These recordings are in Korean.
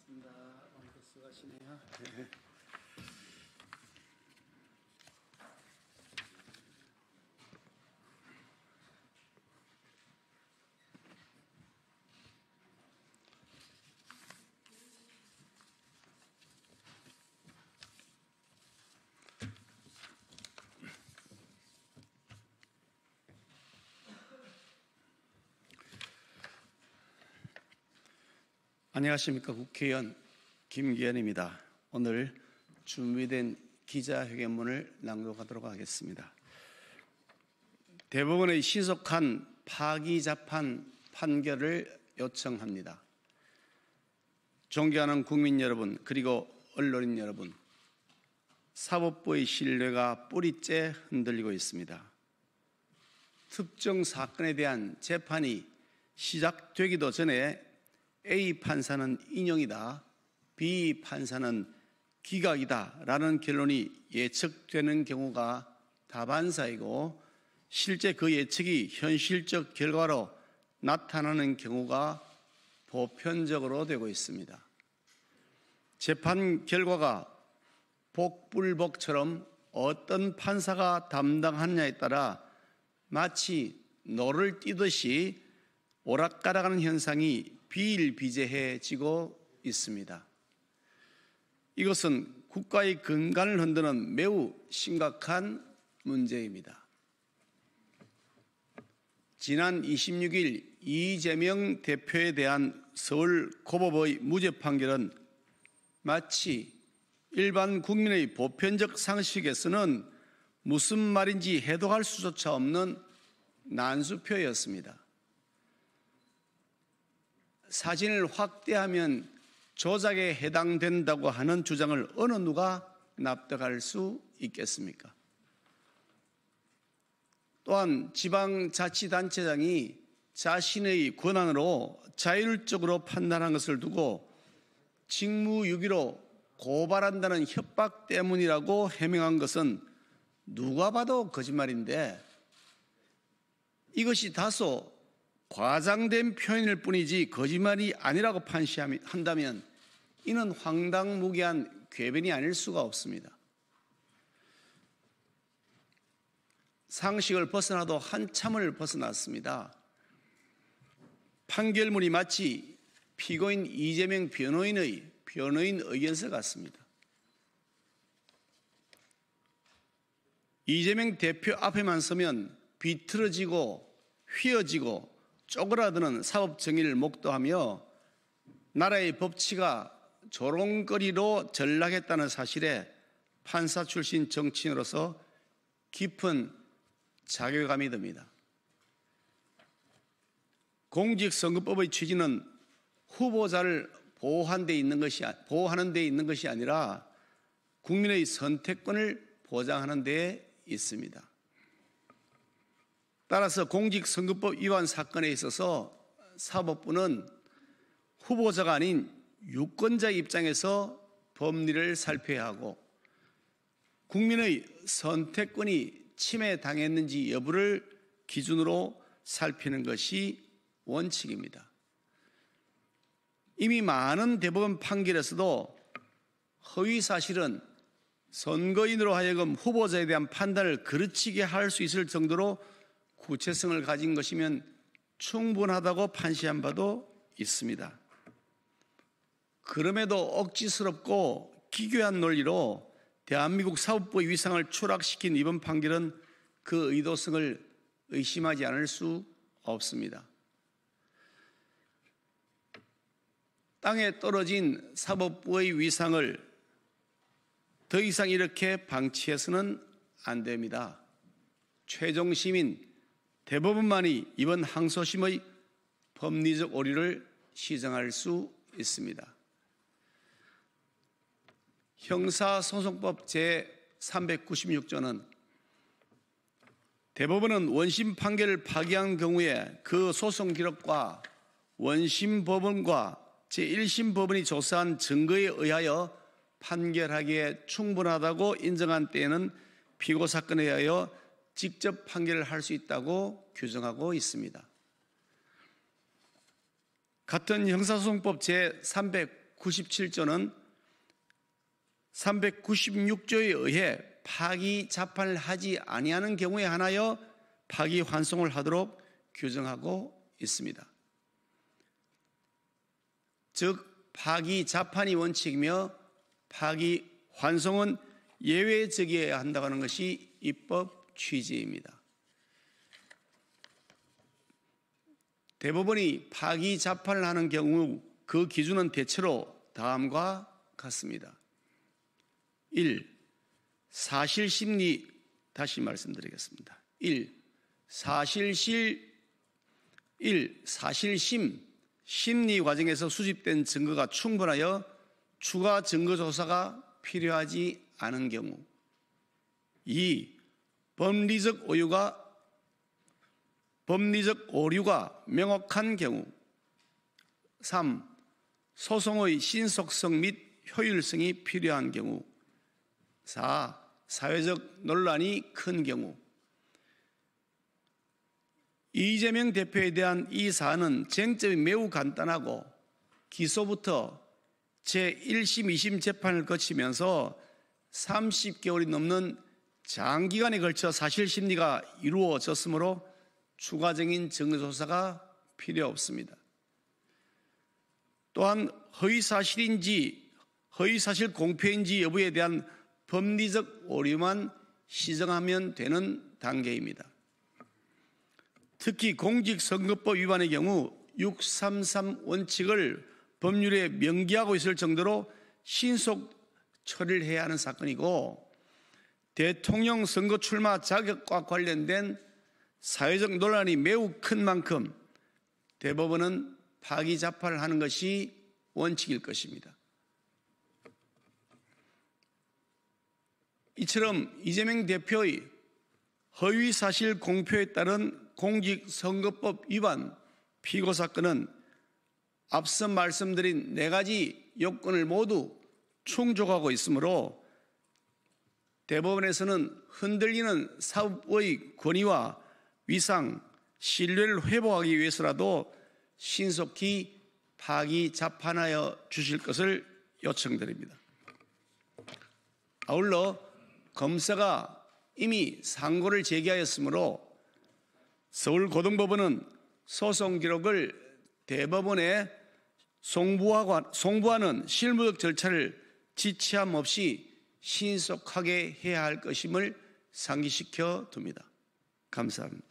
고맙습니다. 많이 수고하시네요. 네. 안녕하십니까. 국회의원 김기현입니다. 오늘 준비된 기자회견문을 낭독하도록 하겠습니다. 대법원의 신속한 파기자판 판결을 요청합니다. 존경하는 국민 여러분, 그리고 언론인 여러분, 사법부의 신뢰가 뿌리째 흔들리고 있습니다. 특정 사건에 대한 재판이 시작되기도 전에 A 판사는 인용이다, B 판사는 기각이다 라는 결론이 예측되는 경우가 다반사이고, 실제 그 예측이 현실적 결과로 나타나는 경우가 보편적으로 되고 있습니다. 재판 결과가 복불복처럼 어떤 판사가 담당하느냐에 따라 마치 노를 띠듯이 오락가락하는 현상이 비일비재해지고 있습니다. 이것은 국가의 근간을 흔드는 매우 심각한 문제입니다. 지난 26일 이재명 대표에 대한 서울고법의 무죄 판결은 마치 일반 국민의 보편적 상식에서는 무슨 말인지 해독할 수조차 없는 난수표였습니다. 사진을 확대하면 조작에 해당된다고 하는 주장을 어느 누가 납득할 수 있겠습니까? 또한 지방자치단체장이 자신의 권한으로 자율적으로 판단한 것을 두고 직무유기로 고발한다는 협박 때문이라고 해명한 것은 누가 봐도 거짓말인데, 이것이 다소 과장된 표현일 뿐이지 거짓말이 아니라고 판시한다면 이는 황당무계한 궤변이 아닐 수가 없습니다. 상식을 벗어나도 한참을 벗어났습니다. 판결문이 마치 피고인 이재명 변호인 의견서 같습니다. 이재명 대표 앞에만 서면 비틀어지고 휘어지고 쪼그라드는 사법 정의를 목도하며 나라의 법치가 조롱거리로 전락했다는 사실에 판사 출신 정치인으로서 깊은 자괴감이 듭니다. 공직선거법의 취지는 후보자를 보호하는 데 있는 것이 아니라 국민의 선택권을 보장하는 데 있습니다. 따라서 공직선거법 위반 사건에 있어서 사법부는 후보자가 아닌 유권자의 입장에서 법리를 살펴야 하고, 국민의 선택권이 침해당했는지 여부를 기준으로 살피는 것이 원칙입니다. 이미 많은 대법원 판결에서도 허위 사실은 선거인으로 하여금 후보자에 대한 판단을 그르치게 할 수 있을 정도로 구체성을 가진 것이면 충분하다고 판시한 바도 있습니다. 그럼에도 억지스럽고 기괴한 논리로 대한민국 사법부의 위상을 추락시킨 이번 판결은 그 의도성을 의심하지 않을 수 없습니다. 땅에 떨어진 사법부의 위상을 더 이상 이렇게 방치해서는 안 됩니다. 최종 시민 대법원만이 이번 항소심의 법리적 오류를 시정할 수 있습니다. 형사소송법 제396조는 대법원은 원심 판결을 파기한 경우에 그 소송 기록과 원심 법원과 제1심 법원이 조사한 증거에 의하여 판결하기에 충분하다고 인정한 때에는 피고 사건에 의하여 직접 판결을 할 수 있다고 규정하고 있습니다. 같은 형사소송법 제396 397조는 396조에 의해 파기 자판을 하지 아니하는 경우에 한하여 파기 환송을 하도록 규정하고 있습니다. 즉 파기 자판이 원칙이며 파기 환송은 예외적이어야 한다고 하는 것이 입법 취지입니다. 대법원이 파기 자판을 하는 경우 그 기준은 대체로 다음과 같습니다. 1. 사실심리, 다시 말씀드리겠습니다. 1. 사실심, 심리 과정에서 수집된 증거가 충분하여 추가 증거 조사가 필요하지 않은 경우. 2. 법리적 오류가 명확한 경우. 3. 소송의 신속성 및 효율성이 필요한 경우. 4. 사회적 논란이 큰 경우. 이재명 대표에 대한 이 사안은 쟁점이 매우 간단하고 기소부터 제1심, 2심 재판을 거치면서 30개월이 넘는 장기간에 걸쳐 사실심리가 이루어졌으므로 추가적인 증거조사가 필요 없습니다. 또한 허위사실인지 허위사실 공표인지 여부에 대한 법리적 오류만 시정하면 되는 단계입니다. 특히 공직선거법 위반의 경우 633 원칙을 법률에 명기하고 있을 정도로 신속 처리를 해야 하는 사건이고, 대통령 선거 출마 자격과 관련된 사회적 논란이 매우 큰 만큼 대법원은 파기자판을 하는 것이 원칙일 것입니다. 이처럼 이재명 대표의 허위사실 공표에 따른 공직선거법 위반 피고 사건은 앞서 말씀드린 4가지 요건을 모두 충족하고 있으므로 대법원에서는 흔들리는 사법의 권위와 위상, 신뢰를 회복하기 위해서라도 신속히 파기자판하여 주실 것을 요청드립니다. 아울러 검사가 이미 상고를 제기하였으므로 서울고등법원은 소송 기록을 대법원에 송부하는 실무적 절차를 지체함 없이 신속하게 해야 할 것임을 상기시켜 둡니다. 감사합니다.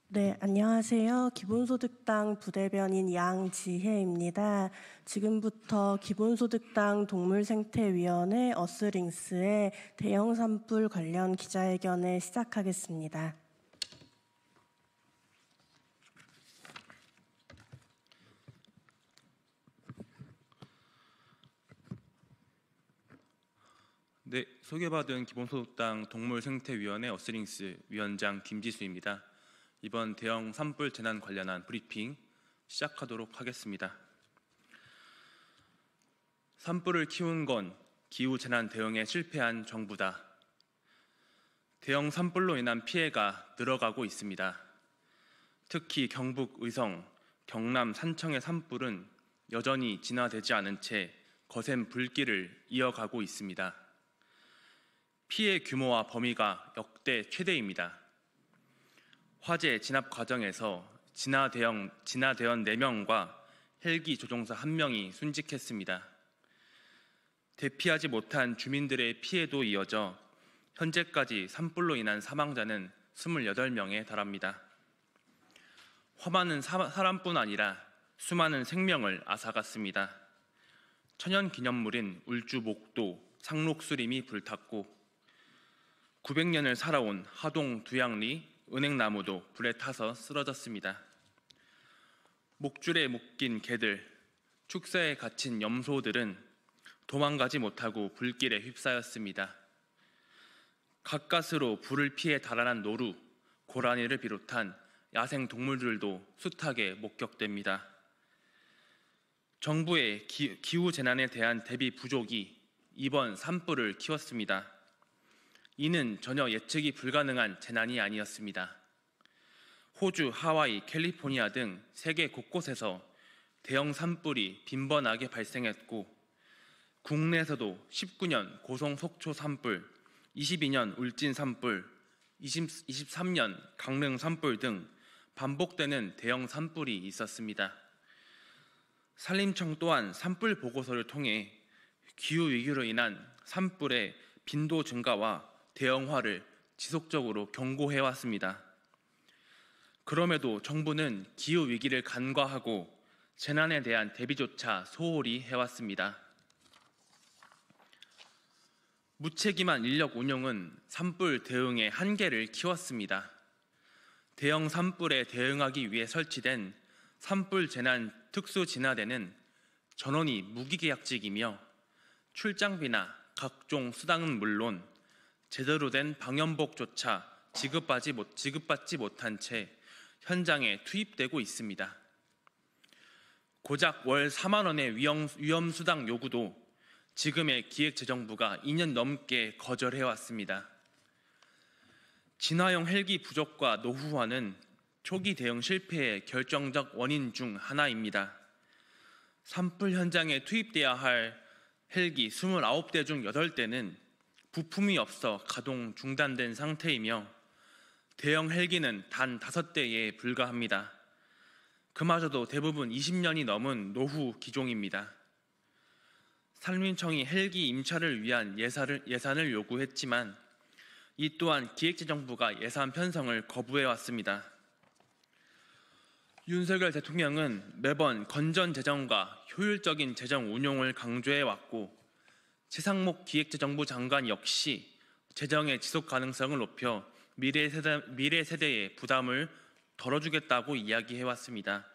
네, 안녕하세요. 기본소득당 부대변인 양지혜입니다. 지금부터 기본소득당 동물생태위원회 어스링스의 대형 산불 관련 기자회견을 시작하겠습니다. 네, 소개받은 기본소득당 동물생태위원회 어스링스 위원장 김지수입니다. 이번 대형 산불 재난 관련한 브리핑 시작하도록 하겠습니다. 산불을 키운 건 기후재난 대응에 실패한 정부다. 대형 산불로 인한 피해가 늘어가고 있습니다. 특히 경북 의성, 경남 산청의 산불은 여전히 진화되지 않은 채 거센 불길을 이어가고 있습니다. 피해 규모와 범위가 역대 최대입니다. 화재 진압 과정에서 진화대원 4명과 헬기 조종사 1명이 순직했습니다. 대피하지 못한 주민들의 피해도 이어져 현재까지 산불로 인한 사망자는 28명에 달합니다. 화만은 사람뿐 아니라 수많은 생명을 앗아갔습니다. 천연기념물인 울주 목도, 상록수림이 불탔고 900년을 살아온 하동 두양리, 은행나무도 불에 타서 쓰러졌습니다. 목줄에 묶인 개들, 축사에 갇힌 염소들은 도망가지 못하고 불길에 휩싸였습니다. 가까스로 불을 피해 달아난 노루, 고라니를 비롯한 야생 동물들도 숱하게 목격됩니다. 정부의 기후 재난에 대한 대비 부족이 이번 산불을 키웠습니다. 이는 전혀 예측이 불가능한 재난이 아니었습니다. 호주, 하와이, 캘리포니아 등 세계 곳곳에서 대형 산불이 빈번하게 발생했고, 국내에서도 19년 고성 속초 산불, 22년 울진 산불, 23년 강릉 산불 등 반복되는 대형 산불이 있었습니다. 산림청 또한 산불 보고서를 통해 기후위기로 인한 산불의 빈도 증가와 대형화를 지속적으로 경고해왔습니다. 그럼에도 정부는 기후위기를 간과하고 재난에 대한 대비조차 소홀히 해왔습니다. 무책임한 인력 운용은 산불 대응의 한계를 키웠습니다. 대형 산불에 대응하기 위해 설치된 산불 재난 특수진화대는 전원이 무기계약직이며 출장비나 각종 수당은 물론 제대로 된 방염복조차 지급받지 못한 채 현장에 투입되고 있습니다. 고작 월 4만 원의 위험수당 요구도 지금의 기획재정부가 2년 넘게 거절해왔습니다. 진화용 헬기 부족과 노후화는 초기 대응 실패의 결정적 원인 중 하나입니다. 산불 현장에 투입돼야 할 헬기 29대 중 8대는 부품이 없어 가동 중단된 상태이며 대형 헬기는 단 5대에 불과합니다. 그마저도 대부분 20년이 넘은 노후 기종입니다. 산림청이 헬기 임차를 위한 예산을 요구했지만 이 또한 기획재정부가 예산 편성을 거부해왔습니다. 윤석열 대통령은 매번 건전 재정과 효율적인 재정 운용을 강조해왔고 최상목 기획재정부 장관 역시 재정의 지속 가능성을 높여 미래 세대의 부담을 덜어주겠다고 이야기해왔습니다.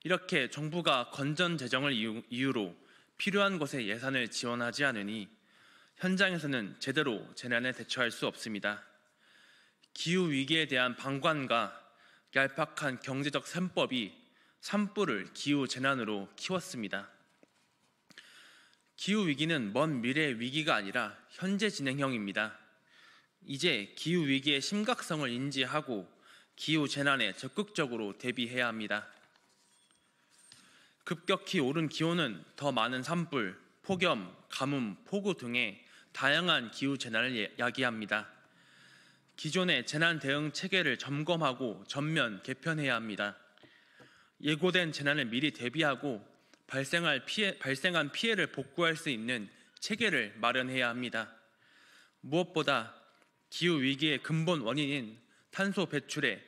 이렇게 정부가 건전 재정을 이유로 필요한 곳에 예산을 지원하지 않으니 현장에서는 제대로 재난에 대처할 수 없습니다. 기후위기에 대한 방관과 얄팍한 경제적 셈법이 산불을 기후재난으로 키웠습니다. 기후위기는 먼 미래의 위기가 아니라 현재 진행형입니다. 이제 기후위기의 심각성을 인지하고 기후재난에 적극적으로 대비해야 합니다. 급격히 오른 기온은 더 많은 산불, 폭염, 가뭄, 폭우 등의 다양한 기후재난을 야기합니다. 기존의 재난 대응 체계를 점검하고 전면 개편해야 합니다. 예고된 재난을 미리 대비하고 발생한 피해를 복구할 수 있는 체계를 마련해야 합니다. 무엇보다 기후위기의 근본 원인인 탄소 배출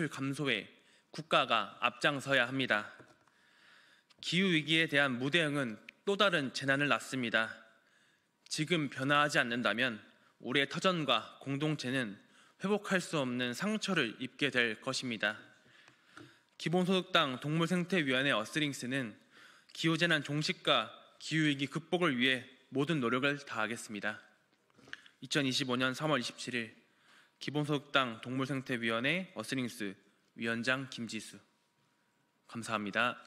감소에 국가가 앞장서야 합니다. 기후위기에 대한 무대응은 또 다른 재난을 낳습니다. 지금 변화하지 않는다면 우리의 터전과 공동체는 회복할 수 없는 상처를 입게 될 것입니다. 기본소득당 동물생태위원회 어스링스는 기후재난 종식과 기후위기 극복을 위해 모든 노력을 다하겠습니다. 2025년 3월 27일 기본소득당 동물생태위원회 어스링스 위원장 김지수. 감사합니다.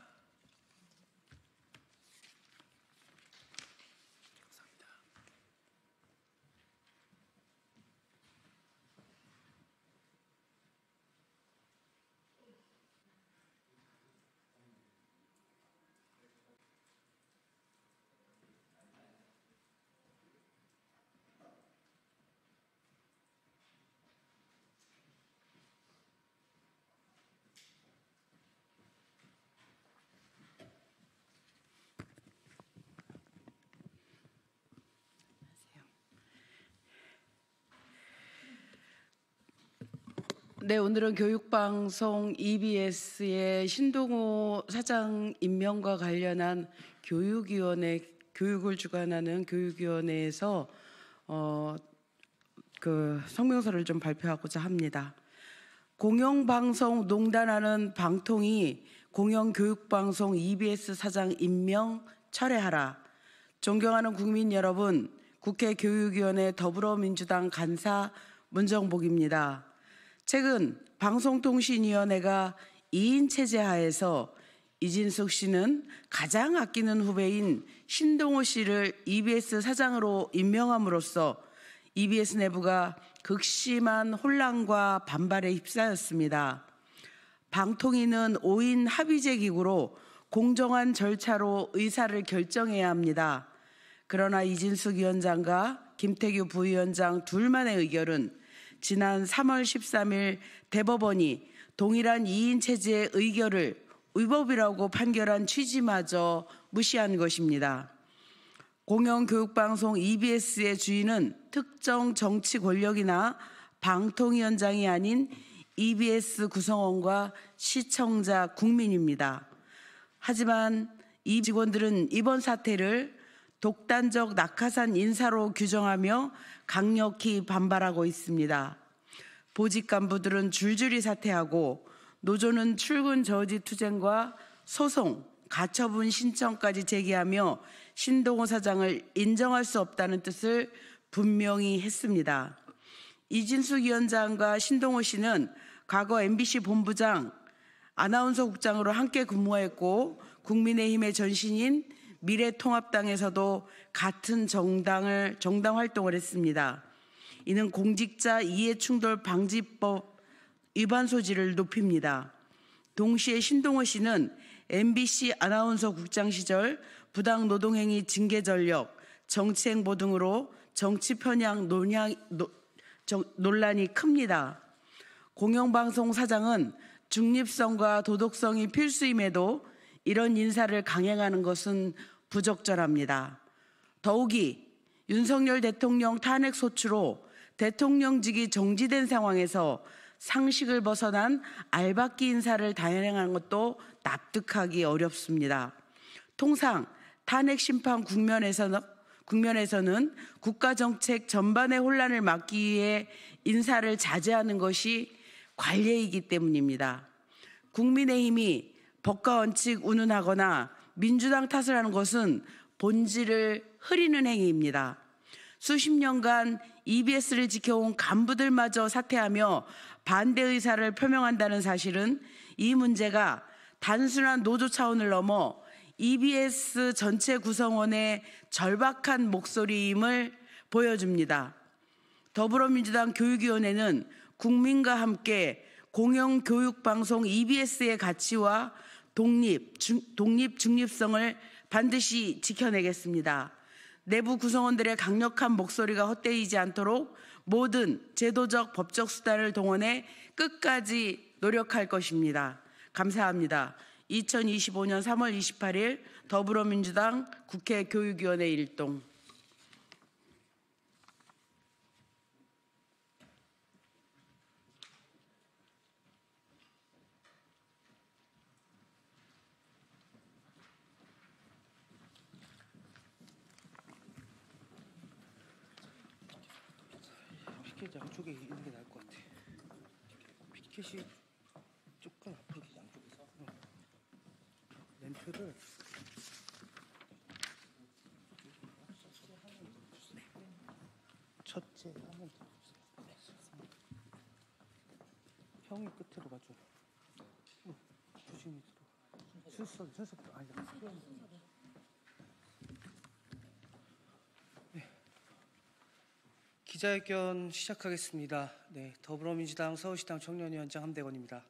네, 오늘은 교육방송 EBS의 신동호 사장 임명과 관련한 교육을 주관하는 교육위원회에서 성명서를 좀 발표하고자 합니다. 공영방송 농단하는 방통위 공영교육방송 EBS 사장 임명 철회하라. 존경하는 국민 여러분, 국회 교육위원회 더불어민주당 간사 문정복입니다. 최근 방송통신위원회가 2인 체제 하에서 이진숙 씨는 가장 아끼는 후배인 신동호 씨를 EBS 사장으로 임명함으로써 EBS 내부가 극심한 혼란과 반발에 휩싸였습니다. 방통위는 5인 합의제 기구로 공정한 절차로 의사를 결정해야 합니다. 그러나 이진숙 위원장과 김태규 부위원장 둘만의 의결은 지난 3월 13일 대법원이 동일한 2인 체제의 의결을 위법이라고 판결한 취지마저 무시한 것입니다. 공영교육방송 EBS의 주인은 특정 정치 권력이나 방통위원장이 아닌 EBS 구성원과 시청자, 국민입니다. 하지만 이 직원들은 이번 사태를 독단적 낙하산 인사로 규정하며 강력히 반발하고 있습니다. 보직 간부들은 줄줄이 사퇴하고 노조는 출근 저지 투쟁과 소송, 가처분 신청까지 제기하며 신동호 사장을 인정할 수 없다는 뜻을 분명히 했습니다. 이진숙 위원장과 신동호 씨는 과거 MBC 본부장, 아나운서국장으로 함께 근무했고 국민의힘의 전신인 미래통합당에서도 같은 정당 활동을 했습니다. 이는 공직자 이해충돌 방지법 위반 소지를 높입니다. 동시에 신동호 씨는 MBC 아나운서국장 시절 부당 노동행위 징계 전력, 정치행보 등으로 정치 편향 논란이 큽니다. 공영방송 사장은 중립성과 도덕성이 필수임에도 이런 인사를 강행하는 것은 부적절합니다. 더욱이 윤석열 대통령 탄핵 소추로 대통령직이 정지된 상황에서 상식을 벗어난 알박기 인사를 단행하는 것도 납득하기 어렵습니다. 통상 탄핵 심판 국면에서는 국가정책 전반의 혼란을 막기 위해 인사를 자제하는 것이 관례이기 때문입니다. 국민의힘이 법과 원칙 운운하거나 민주당 탓을 하는 것은 본질을 흐리는 행위입니다. 수십 년간 EBS를 지켜온 간부들마저 사퇴하며 반대 의사를 표명한다는 사실은 이 문제가 단순한 노조 차원을 넘어 EBS 전체 구성원의 절박한 목소리임을 보여줍니다. 더불어민주당 교육위원회는 국민과 함께 공영교육방송 EBS의 가치와 중립성을 반드시 지켜내겠습니다. 내부 구성원들의 강력한 목소리가 헛되이지 않도록 모든 제도적, 법적 수단을 동원해 끝까지 노력할 것입니다. 감사합니다. 2025년 3월 28일 더불어민주당 국회 교육위원회 일동. 피켓 양쪽에 있는 게 나을 것 같아. 피켓이 조금 앞으로 양쪽에서 램프를 첫째 하면 형이 끝으로 가죠. 조심히 들어. 순서부터 아니 기자회견 시작하겠습니다. 네, 더불어민주당 서울시당 청년위원장 함대건입니다.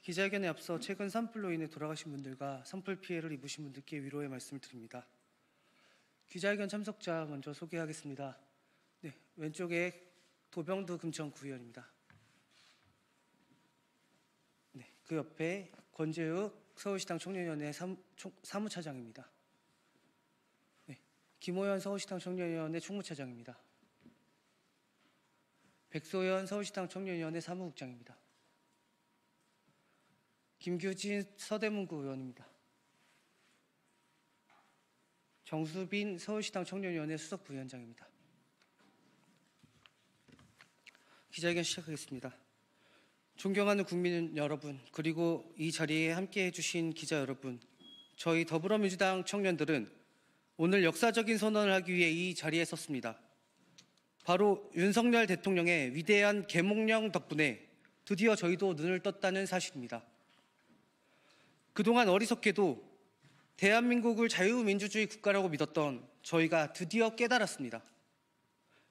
기자회견에 앞서 최근 산불로 인해 돌아가신 분들과 산불 피해를 입으신 분들께 위로의 말씀을 드립니다. 기자회견 참석자 먼저 소개하겠습니다. 네, 왼쪽에 도병두 금천구의원입니다. 네, 그 옆에 권재욱 서울시당 청년위원회 사무차장입니다. 네, 김호연 서울시당 청년위원회 총무차장입니다. 백소연 서울시당 청년위원회 사무국장입니다. 김규진 서대문구 의원입니다. 정수빈 서울시당 청년위원회 수석부위원장입니다. 기자회견 시작하겠습니다. 존경하는 국민 여러분, 그리고 이 자리에 함께해 주신 기자 여러분, 저희 더불어민주당 청년들은 오늘 역사적인 선언을 하기 위해 이 자리에 섰습니다. 바로 윤석열 대통령의 위대한 계몽령 덕분에 드디어 저희도 눈을 떴다는 사실입니다. 그동안 어리석게도 대한민국을 자유민주주의 국가라고 믿었던 저희가 드디어 깨달았습니다.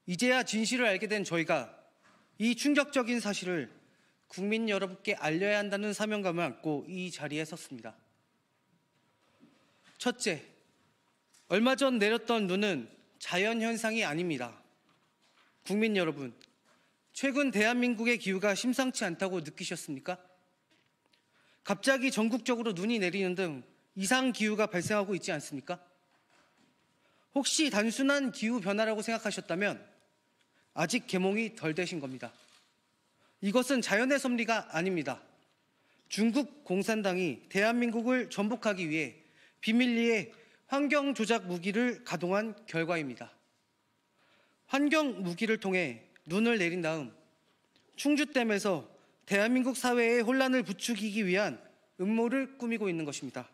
이제야 진실을 알게 된 저희가 이 충격적인 사실을 국민 여러분께 알려야 한다는 사명감을 안고 이 자리에 섰습니다. 첫째, 얼마 전 내렸던 눈은 자연현상이 아닙니다. 국민 여러분, 최근 대한민국의 기후가 심상치 않다고 느끼셨습니까? 갑자기 전국적으로 눈이 내리는 등 이상 기후가 발생하고 있지 않습니까? 혹시 단순한 기후 변화라고 생각하셨다면 아직 계몽이 덜 되신 겁니다. 이것은 자연의 섭리가 아닙니다. 중국 공산당이 대한민국을 전복하기 위해 비밀리에 환경 조작 무기를 가동한 결과입니다. 환경 무기를 통해 눈을 내린 다음 충주댐에서 대한민국 사회의 혼란을 부추기기 위한 음모를 꾸미고 있는 것입니다.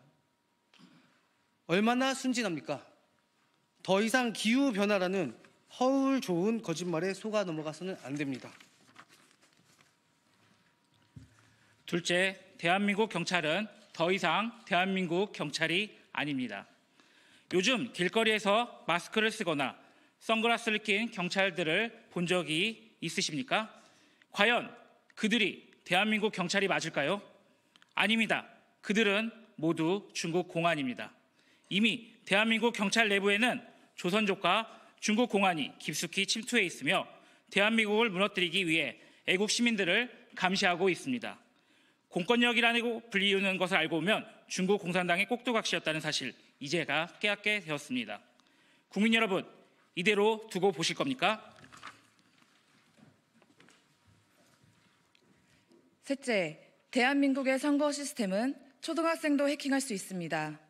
얼마나 순진합니까? 더 이상 기후변화라는 허울 좋은 거짓말에 속아 넘어가서는 안 됩니다. 둘째, 대한민국 경찰은 더 이상 대한민국 경찰이 아닙니다. 요즘 길거리에서 마스크를 쓰거나 선글라스를 낀 경찰들을 본 적이 있으십니까? 과연 그들이 대한민국 경찰이 맞을까요? 아닙니다. 그들은 모두 중국 공안입니다. 이미 대한민국 경찰 내부에는 조선족과 중국 공안이 깊숙이 침투해 있으며 대한민국을 무너뜨리기 위해 애국 시민들을 감시하고 있습니다. 공권력이라고 불리우는 것을 알고 보면 중국 공산당의 꼭두각시였다는 사실 이제가 깨닫게 되었습니다. 국민 여러분, 이대로 두고 보실 겁니까? 셋째, 대한민국의 선거 시스템은 초등학생도 해킹할 수 있습니다.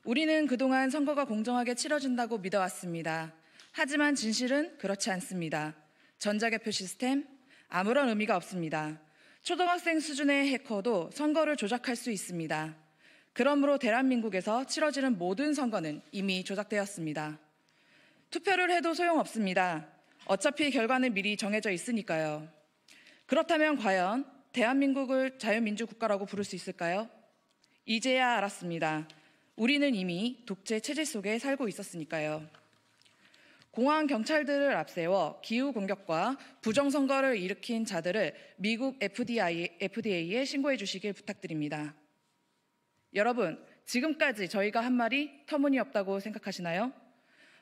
우리는 그동안 선거가 공정하게 치러진다고 믿어왔습니다. 하지만 진실은 그렇지 않습니다. 전자개표 시스템, 아무런 의미가 없습니다. 초등학생 수준의 해커도 선거를 조작할 수 있습니다. 그러므로 대한민국에서 치러지는 모든 선거는 이미 조작되었습니다. 투표를 해도 소용없습니다. 어차피 결과는 미리 정해져 있으니까요. 그렇다면 과연 대한민국을 자유민주 국가라고 부를 수 있을까요? 이제야 알았습니다. 우리는 이미 독재 체제 속에 살고 있었으니까요. 공안 경찰들을 앞세워 기후 공격과 부정선거를 일으킨 자들을 미국 FDA에 신고해 주시길 부탁드립니다. 여러분, 지금까지 저희가 한 말이 터무니없다고 생각하시나요?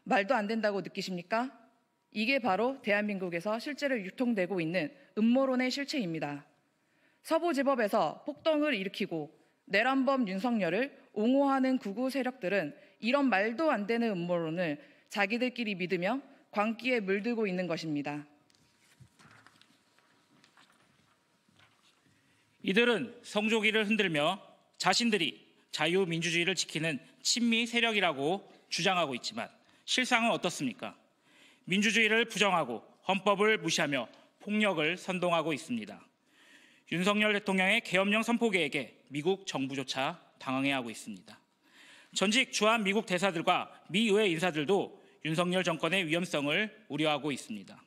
말도 안 된다고 느끼십니까? 이게 바로 대한민국에서 실제로 유통되고 있는 음모론의 실체입니다. 서부지법에서 폭동을 일으키고 내란범 윤석열을 옹호하는 극우 세력들은 이런 말도 안 되는 음모론을 자기들끼리 믿으며 광기에 물들고 있는 것입니다. 이들은 성조기를 흔들며 자신들이 자유민주주의를 지키는 친미 세력이라고 주장하고 있지만 실상은 어떻습니까? 민주주의를 부정하고 헌법을 무시하며 폭력을 선동하고 있습니다. 윤석열 대통령의 계엄령 선포 계획에 미국 정부조차 당황해하고 있습니다. 전직 주한 미국 대사들과 미 의회 인사들도 윤석열 정권의 위험성을 우려하고 있습니다.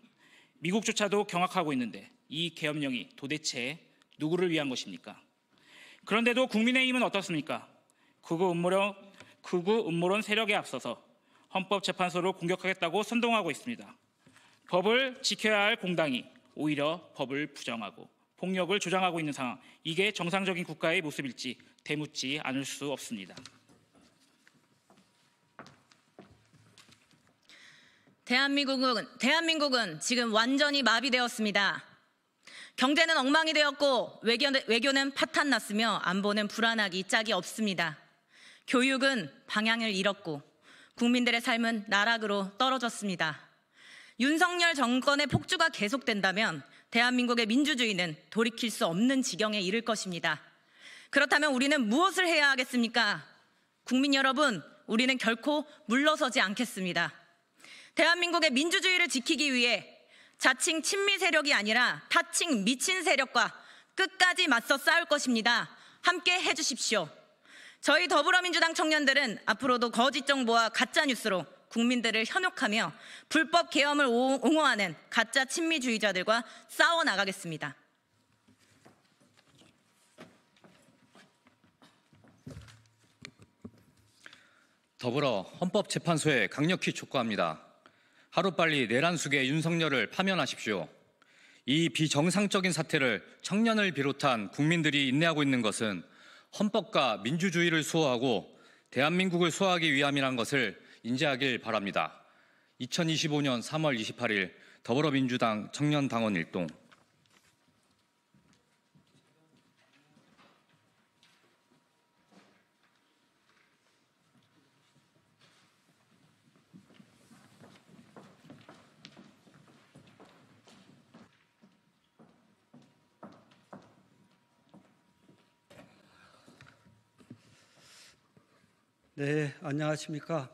미국조차도 경악하고 있는데 이 계엄령이 도대체 누구를 위한 것입니까? 그런데도 국민의힘은 어떻습니까? 극우 음모론 세력에 앞서서 헌법재판소를 공격하겠다고 선동하고 있습니다. 법을 지켜야 할 공당이 오히려 법을 부정하고 폭력을 조장하고 있는 상황, 이게 정상적인 국가의 모습일지 되묻지 않을 수 없습니다. 대한민국은 지금 완전히 마비되었습니다. 경제는 엉망이 되었고 외교는 파탄났으며 안보는 불안하기 짝이 없습니다. 교육은 방향을 잃었고 국민들의 삶은 나락으로 떨어졌습니다. 윤석열 정권의 폭주가 계속된다면 대한민국의 민주주의는 돌이킬 수 없는 지경에 이를 것입니다. 그렇다면 우리는 무엇을 해야 하겠습니까? 국민 여러분, 우리는 결코 물러서지 않겠습니다. 대한민국의 민주주의를 지키기 위해 자칭 친미 세력이 아니라 타칭 미친 세력과 끝까지 맞서 싸울 것입니다. 함께 해주십시오. 저희 더불어민주당 청년들은 앞으로도 거짓 정보와 가짜 뉴스로 국민들을 현혹하며 불법 계엄을 옹호하는 가짜 친미주의자들과 싸워나가겠습니다. 더불어 헌법재판소에 강력히 촉구합니다. 하루빨리 내란숙의 윤석열을 파면하십시오. 이 비정상적인 사태를 청년을 비롯한 국민들이 인내하고 있는 것은 헌법과 민주주의를 수호하고 대한민국을 수호하기 위함이라는 것을 인지하길 바랍니다. 2025년 3월 28일 더불어민주당 청년당원 일동. 네, 안녕하십니까.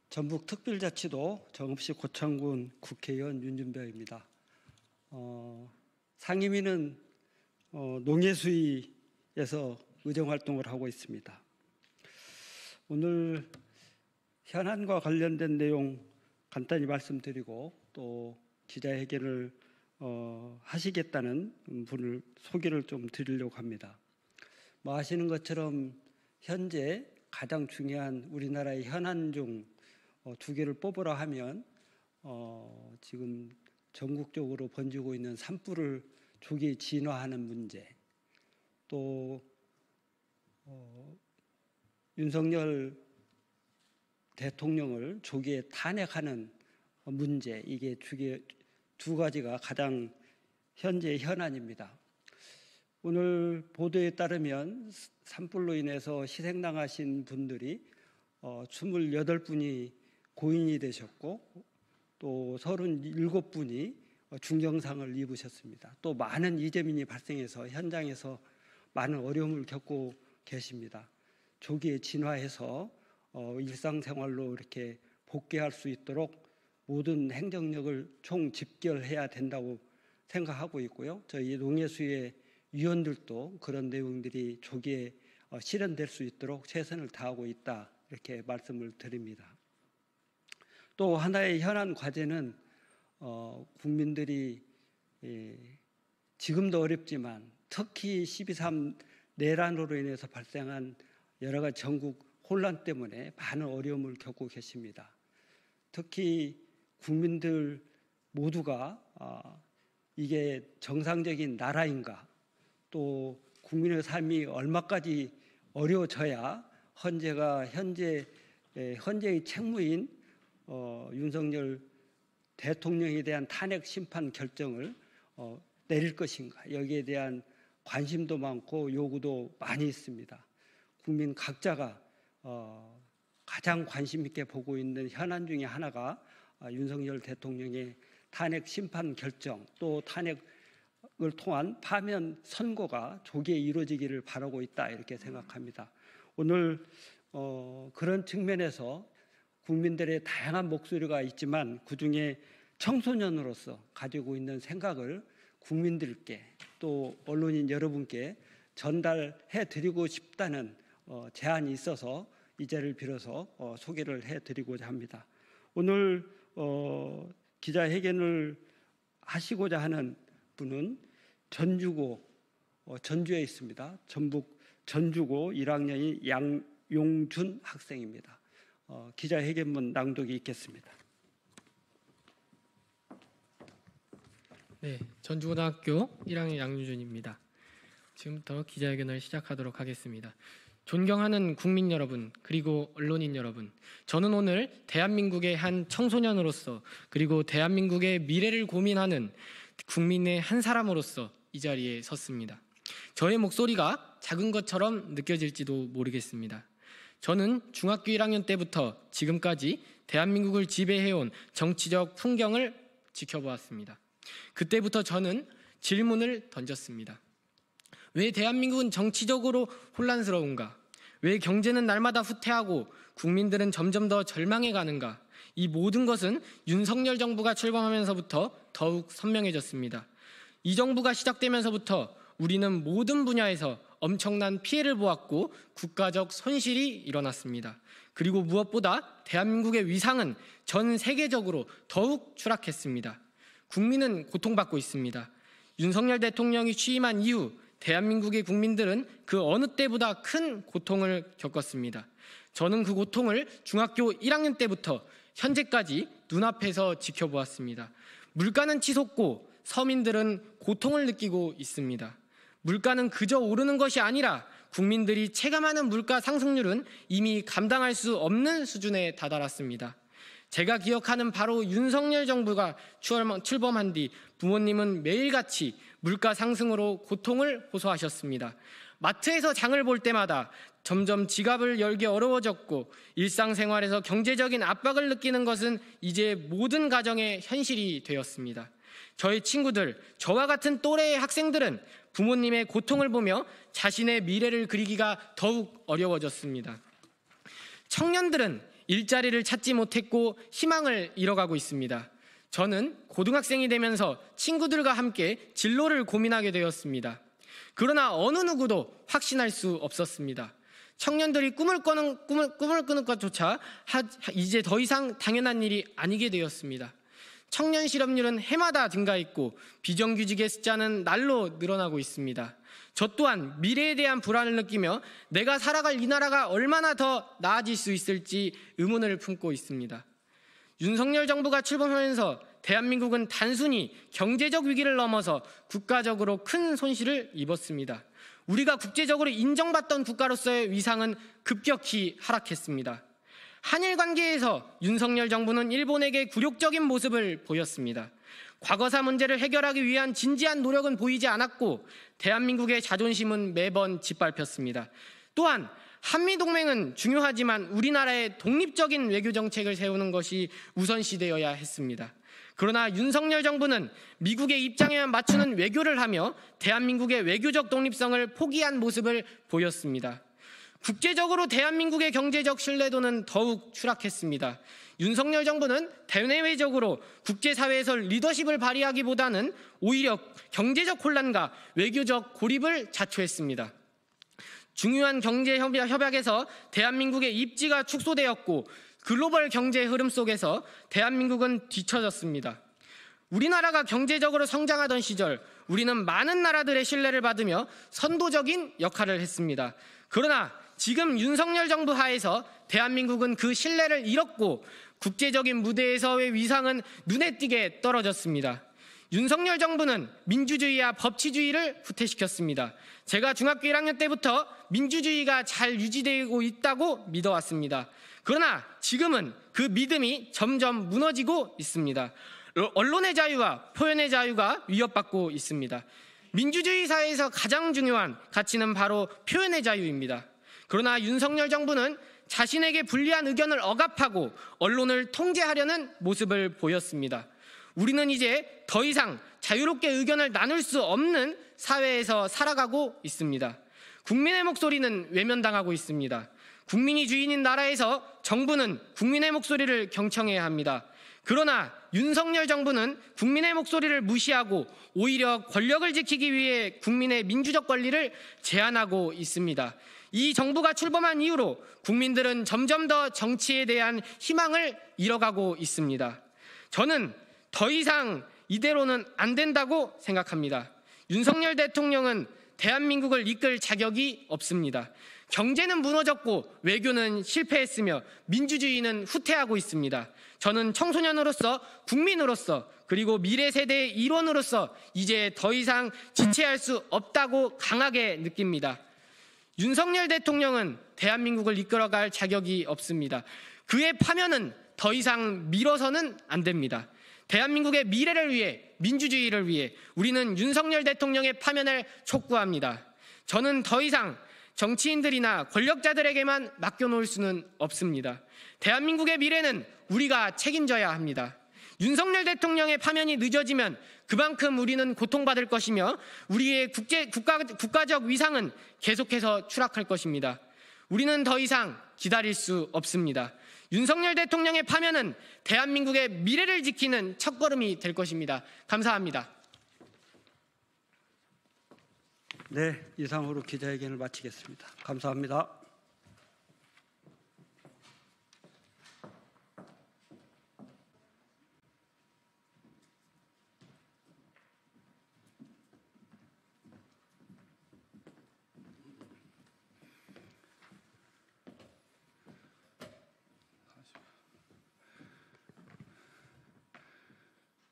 전북특별자치도 정읍시 고창군 국회의원 윤준배입니다. 상임위는 농해수위에서 의정활동을 하고 있습니다. 오늘 현안과 관련된 내용 간단히 말씀드리고 또 기자회견을 하시겠다는 분을 소개를 좀 드리려고 합니다. 뭐 아시는 것처럼 현재 가장 중요한 우리나라의 현안 중 두 개를 뽑으라 하면 지금 전국적으로 번지고 있는 산불을 조기 진화하는 문제, 또 윤석열 대통령을 조기에 탄핵하는 문제, 이게 두 가지가 가장 현재 현안입니다. 오늘 보도에 따르면 산불로 인해서 희생당하신 분들이 28분이 고인이 되셨고 또 37분이 중경상을 입으셨습니다. 또 많은 이재민이 발생해서 현장에서 많은 어려움을 겪고 계십니다. 조기에 진화해서 일상생활로 이렇게 복귀할 수 있도록 모든 행정력을 총집결해야 된다고 생각하고 있고요. 저희 농해수의 위원들도 그런 내용들이 조기에 실현될 수 있도록 최선을 다하고 있다, 이렇게 말씀을 드립니다. 또 하나의 현안 과제는 국민들이 지금도 어렵지만 특히 12.3 내란으로 인해서 발생한 여러 가지 전국 혼란 때문에 많은 어려움을 겪고 계십니다. 특히 국민들 모두가 이게 정상적인 나라인가, 또 국민의 삶이 얼마까지 어려워져야 현재의 책무인 윤석열 대통령에 대한 탄핵 심판 결정을 내릴 것인가, 여기에 대한 관심도 많고 요구도 많이 있습니다. 국민 각자가 가장 관심 있게 보고 있는 현안 중에 하나가 윤석열 대통령의 탄핵 심판 결정, 또 탄핵을 통한 파면 선고가 조기에 이루어지기를 바라고 있다, 이렇게 생각합니다. 오늘 그런 측면에서 국민들의 다양한 목소리가 있지만 그중에 청소년으로서 가지고 있는 생각을 국민들께 또 언론인 여러분께 전달해 드리고 싶다는 제안이 있어서 이 자리를 빌어서 소개를 해드리고자 합니다. 오늘 기자회견을 하시고자 하는 분은 전주에 있습니다. 전북 전주고 1학년인 양용준 학생입니다. 기자회견문 낭독이 있겠습니다. 네, 전주고등학교 1학년 양용준입니다. 지금부터 기자회견을 시작하도록 하겠습니다. 존경하는 국민 여러분, 그리고 언론인 여러분, 저는 오늘 대한민국의 한 청소년으로서, 그리고 대한민국의 미래를 고민하는 국민의 한 사람으로서 이 자리에 섰습니다. 저의 목소리가 작은 것처럼 느껴질지도 모르겠습니다. 저는 중학교 1학년 때부터 지금까지 대한민국을 지배해온 정치적 풍경을 지켜보았습니다. 그때부터 저는 질문을 던졌습니다. 왜 대한민국은 정치적으로 혼란스러운가? 왜 경제는 날마다 후퇴하고 국민들은 점점 더 절망해 가는가? 이 모든 것은 윤석열 정부가 출범하면서부터 더욱 선명해졌습니다. 이 정부가 시작되면서부터 우리는 모든 분야에서 엄청난 피해를 보았고 국가적 손실이 일어났습니다. 그리고 무엇보다 대한민국의 위상은 전 세계적으로 더욱 추락했습니다. 국민은 고통받고 있습니다. 윤석열 대통령이 취임한 이후 대한민국의 국민들은 그 어느 때보다 큰 고통을 겪었습니다. 저는 그 고통을 중학교 1학년 때부터 현재까지 눈앞에서 지켜보았습니다. 물가는 치솟고 서민들은 고통을 느끼고 있습니다. 물가는 그저 오르는 것이 아니라 국민들이 체감하는 물가 상승률은 이미 감당할 수 없는 수준에 다다랐습니다. 제가 기억하는 바로 윤석열 정부가 출범한 뒤 부모님은 매일같이 물가 상승으로 고통을 호소하셨습니다. 마트에서 장을 볼 때마다 점점 지갑을 열기 어려워졌고 일상생활에서 경제적인 압박을 느끼는 것은 이제 모든 가정의 현실이 되었습니다. 저의 친구들, 저와 같은 또래의 학생들은 부모님의 고통을 보며 자신의 미래를 그리기가 더욱 어려워졌습니다. 청년들은 일자리를 찾지 못했고 희망을 잃어가고 있습니다. 저는 고등학생이 되면서 친구들과 함께 진로를 고민하게 되었습니다. 그러나 어느 누구도 확신할 수 없었습니다. 청년들이 꿈을 꾸는 것조차 이제 더 이상 당연한 일이 아니게 되었습니다. 청년 실업률은 해마다 증가했고 비정규직의 숫자는 날로 늘어나고 있습니다. 저 또한 미래에 대한 불안을 느끼며 내가 살아갈 이 나라가 얼마나 더 나아질 수 있을지 의문을 품고 있습니다. 윤석열 정부가 출범하면서 대한민국은 단순히 경제적 위기를 넘어서 국가적으로 큰 손실을 입었습니다. 우리가 국제적으로 인정받던 국가로서의 위상은 급격히 하락했습니다. 한일 관계에서 윤석열 정부는 일본에게 굴욕적인 모습을 보였습니다. 과거사 문제를 해결하기 위한 진지한 노력은 보이지 않았고 대한민국의 자존심은 매번 짓밟혔습니다. 또한 한미동맹은 중요하지만 우리나라의 독립적인 외교정책을 세우는 것이 우선시되어야 했습니다. 그러나 윤석열 정부는 미국의 입장에만 맞추는 외교를 하며 대한민국의 외교적 독립성을 포기한 모습을 보였습니다. 국제적으로 대한민국의 경제적 신뢰도는 더욱 추락했습니다. 윤석열 정부는 대내외적으로 국제사회에서 리더십을 발휘하기보다는 오히려 경제적 혼란과 외교적 고립을 자초했습니다. 중요한 경제 협약에서 대한민국의 입지가 축소되었고 글로벌 경제 흐름 속에서 대한민국은 뒤처졌습니다. 우리나라가 경제적으로 성장하던 시절 우리는 많은 나라들의 신뢰를 받으며 선도적인 역할을 했습니다. 그러나 지금 윤석열 정부 하에서 대한민국은 그 신뢰를 잃었고 국제적인 무대에서의 위상은 눈에 띄게 떨어졌습니다. 윤석열 정부는 민주주의와 법치주의를 후퇴시켰습니다. 제가 중학교 1학년 때부터 민주주의가 잘 유지되고 있다고 믿어왔습니다. 그러나 지금은 그 믿음이 점점 무너지고 있습니다. 언론의 자유와 표현의 자유가 위협받고 있습니다. 민주주의 사회에서 가장 중요한 가치는 바로 표현의 자유입니다. 그러나 윤석열 정부는 자신에게 불리한 의견을 억압하고 언론을 통제하려는 모습을 보였습니다. 우리는 이제 더 이상 자유롭게 의견을 나눌 수 없는 사회에서 살아가고 있습니다. 국민의 목소리는 외면당하고 있습니다. 국민이 주인인 나라에서 정부는 국민의 목소리를 경청해야 합니다. 그러나 윤석열 정부는 국민의 목소리를 무시하고 오히려 권력을 지키기 위해 국민의 민주적 권리를 제한하고 있습니다. 이 정부가 출범한 이후로 국민들은 점점 더 정치에 대한 희망을 잃어가고 있습니다. 저는 더 이상 이대로는 안 된다고 생각합니다. 윤석열 대통령은 대한민국을 이끌 자격이 없습니다. 경제는 무너졌고 외교는 실패했으며 민주주의는 후퇴하고 있습니다. 저는 청소년으로서 국민으로서 그리고 미래 세대의 일원으로서 이제 더 이상 지체할 수 없다고 강하게 느낍니다. 윤석열 대통령은 대한민국을 이끌어갈 자격이 없습니다. 그의 파면은 더 이상 미뤄서는 안 됩니다. 대한민국의 미래를 위해 민주주의를 위해 우리는 윤석열 대통령의 파면을 촉구합니다. 저는 더 이상 정치인들이나 권력자들에게만 맡겨놓을 수는 없습니다. 대한민국의 미래는 우리가 책임져야 합니다. 윤석열 대통령의 파면이 늦어지면 그만큼 우리는 고통받을 것이며 우리의 국가적 위상은 계속해서 추락할 것입니다. 우리는 더 이상 기다릴 수 없습니다. 윤석열 대통령의 파면은 대한민국의 미래를 지키는 첫걸음이 될 것입니다. 감사합니다. 네, 이상으로 기자회견을 마치겠습니다. 감사합니다.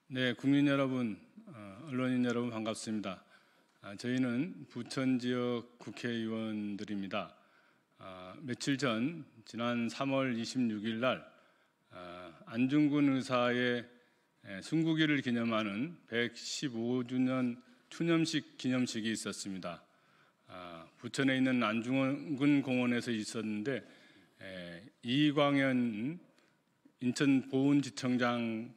네, 국민 여러분, 언론인 여러분 반갑습니다. 저희는 부천 지역 국회의원들입니다. 며칠 전 지난 3월 26일 날 안중근 의사의 순국일을 기념하는 115주년 추념식 기념식이 있었습니다. 부천에 있는 안중근 공원에서 있었는데 이광현 인천보훈지청장이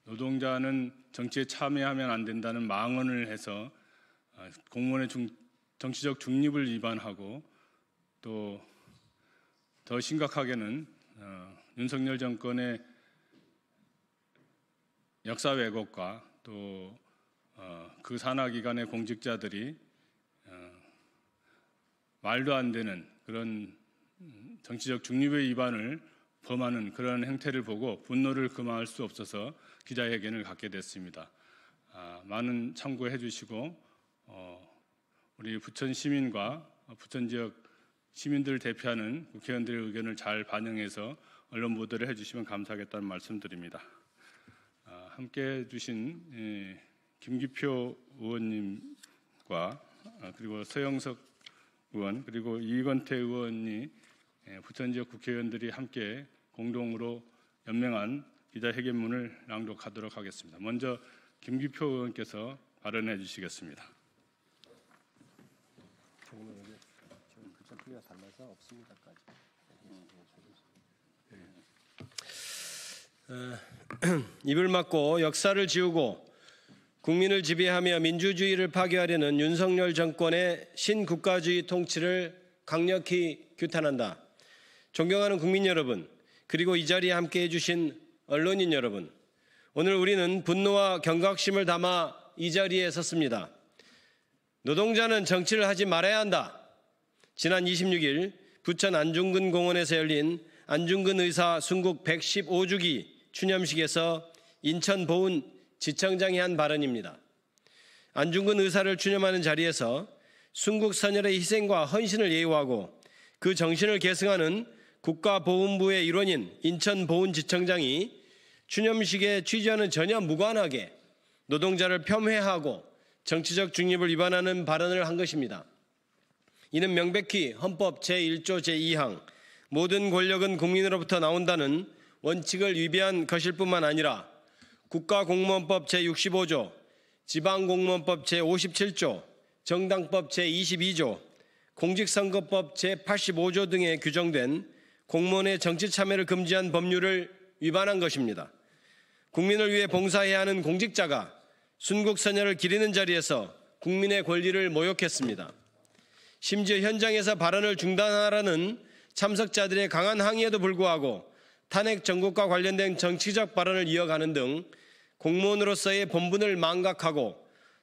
노동자는 정치에 참여하면 안 된다는 망언을 해서 공무원의 정치적 중립을 위반하고 또 더 심각하게는 윤석열 정권의 역사 왜곡과 또 그 산하기관의 공직자들이 말도 안 되는 그런 정치적 중립의 위반을 범하는 그런 행태를 보고 분노를 금할 수 없어서 기자회견을 갖게 됐습니다. 많은 참고해 주시고 우리 부천 시민과 부천 지역 시민들을 대표하는 국회의원들의 의견을 잘 반영해서 언론 보도를 해주시면 감사하겠다는 말씀드립니다. 함께해 주신 김기표 의원님과 그리고 서영석 의원 그리고 이건태 의원이 부천 지역 국회의원들이 함께 공동으로 연명한 기자회견문을 낭독하도록 하겠습니다. 먼저 김기표 의원께서 발언해 주시겠습니다. 입을 막고 역사를 지우고 국민을 지배하며 민주주의를 파괴하려는 윤석열 정권의 신국가주의 통치를 강력히 규탄한다. 존경하는 국민 여러분, 그리고 이 자리에 함께해 주신 언론인 여러분, 오늘 우리는 분노와 경각심을 담아 이 자리에 섰습니다. 노동자는 정치를 하지 말아야 한다. 지난 26일 부천 안중근 공원에서 열린 안중근 의사 순국 115주기 추념식에서 인천보훈지청장이 한 발언입니다. 안중근 의사를 추념하는 자리에서 순국 선열의 희생과 헌신을 예우하고 그 정신을 계승하는 국가보훈부의 일원인 인천보훈지청장이 추념식의 취지와는 전혀 무관하게 노동자를 폄훼하고 정치적 중립을 위반하는 발언을 한 것입니다. 이는 명백히 헌법 제1조 제2항 모든 권력은 국민으로부터 나온다는 원칙을 위배한 것일 뿐만 아니라 국가공무원법 제65조, 지방공무원법 제57조, 정당법 제22조, 공직선거법 제85조 등에 규정된 공무원의 정치 참여를 금지한 법률을 위반한 것입니다. 국민을 위해 봉사해야 하는 공직자가 순국선열을 기리는 자리에서 국민의 권리를 모욕했습니다. 심지어 현장에서 발언을 중단하라는 참석자들의 강한 항의에도 불구하고 탄핵 정국과 관련된 정치적 발언을 이어가는 등 공무원으로서의 본분을 망각하고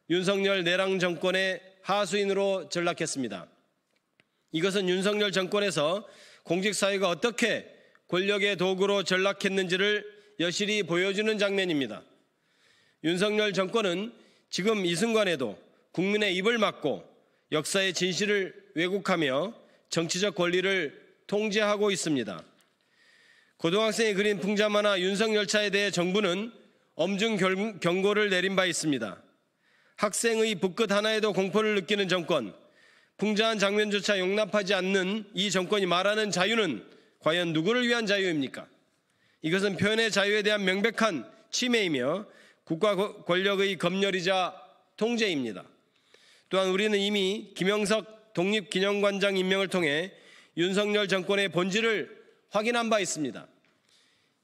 윤석열 내랑 정권의 하수인으로 전락했습니다. 이것은 윤석열 정권에서 공직사회가 어떻게 권력의 도구로 전락했는지를 여실히 보여주는 장면입니다. 윤석열 정권은 지금 이 순간에도 국민의 입을 막고 역사의 진실을 왜곡하며 정치적 권리를 통제하고 있습니다. 고등학생이 그린 풍자만화 윤석열차에 대해 정부는 엄중 경고를 내린 바 있습니다. 학생의 붓끝 하나에도 공포를 느끼는 정권, 풍자한 장면조차 용납하지 않는 이 정권이 말하는 자유는 과연 누구를 위한 자유입니까? 이것은 표현의 자유에 대한 명백한 침해이며 국가 권력의 검열이자 통제입니다. 또한 우리는 이미 김영석 독립기념관장 임명을 통해 윤석열 정권의 본질을 확인한 바 있습니다.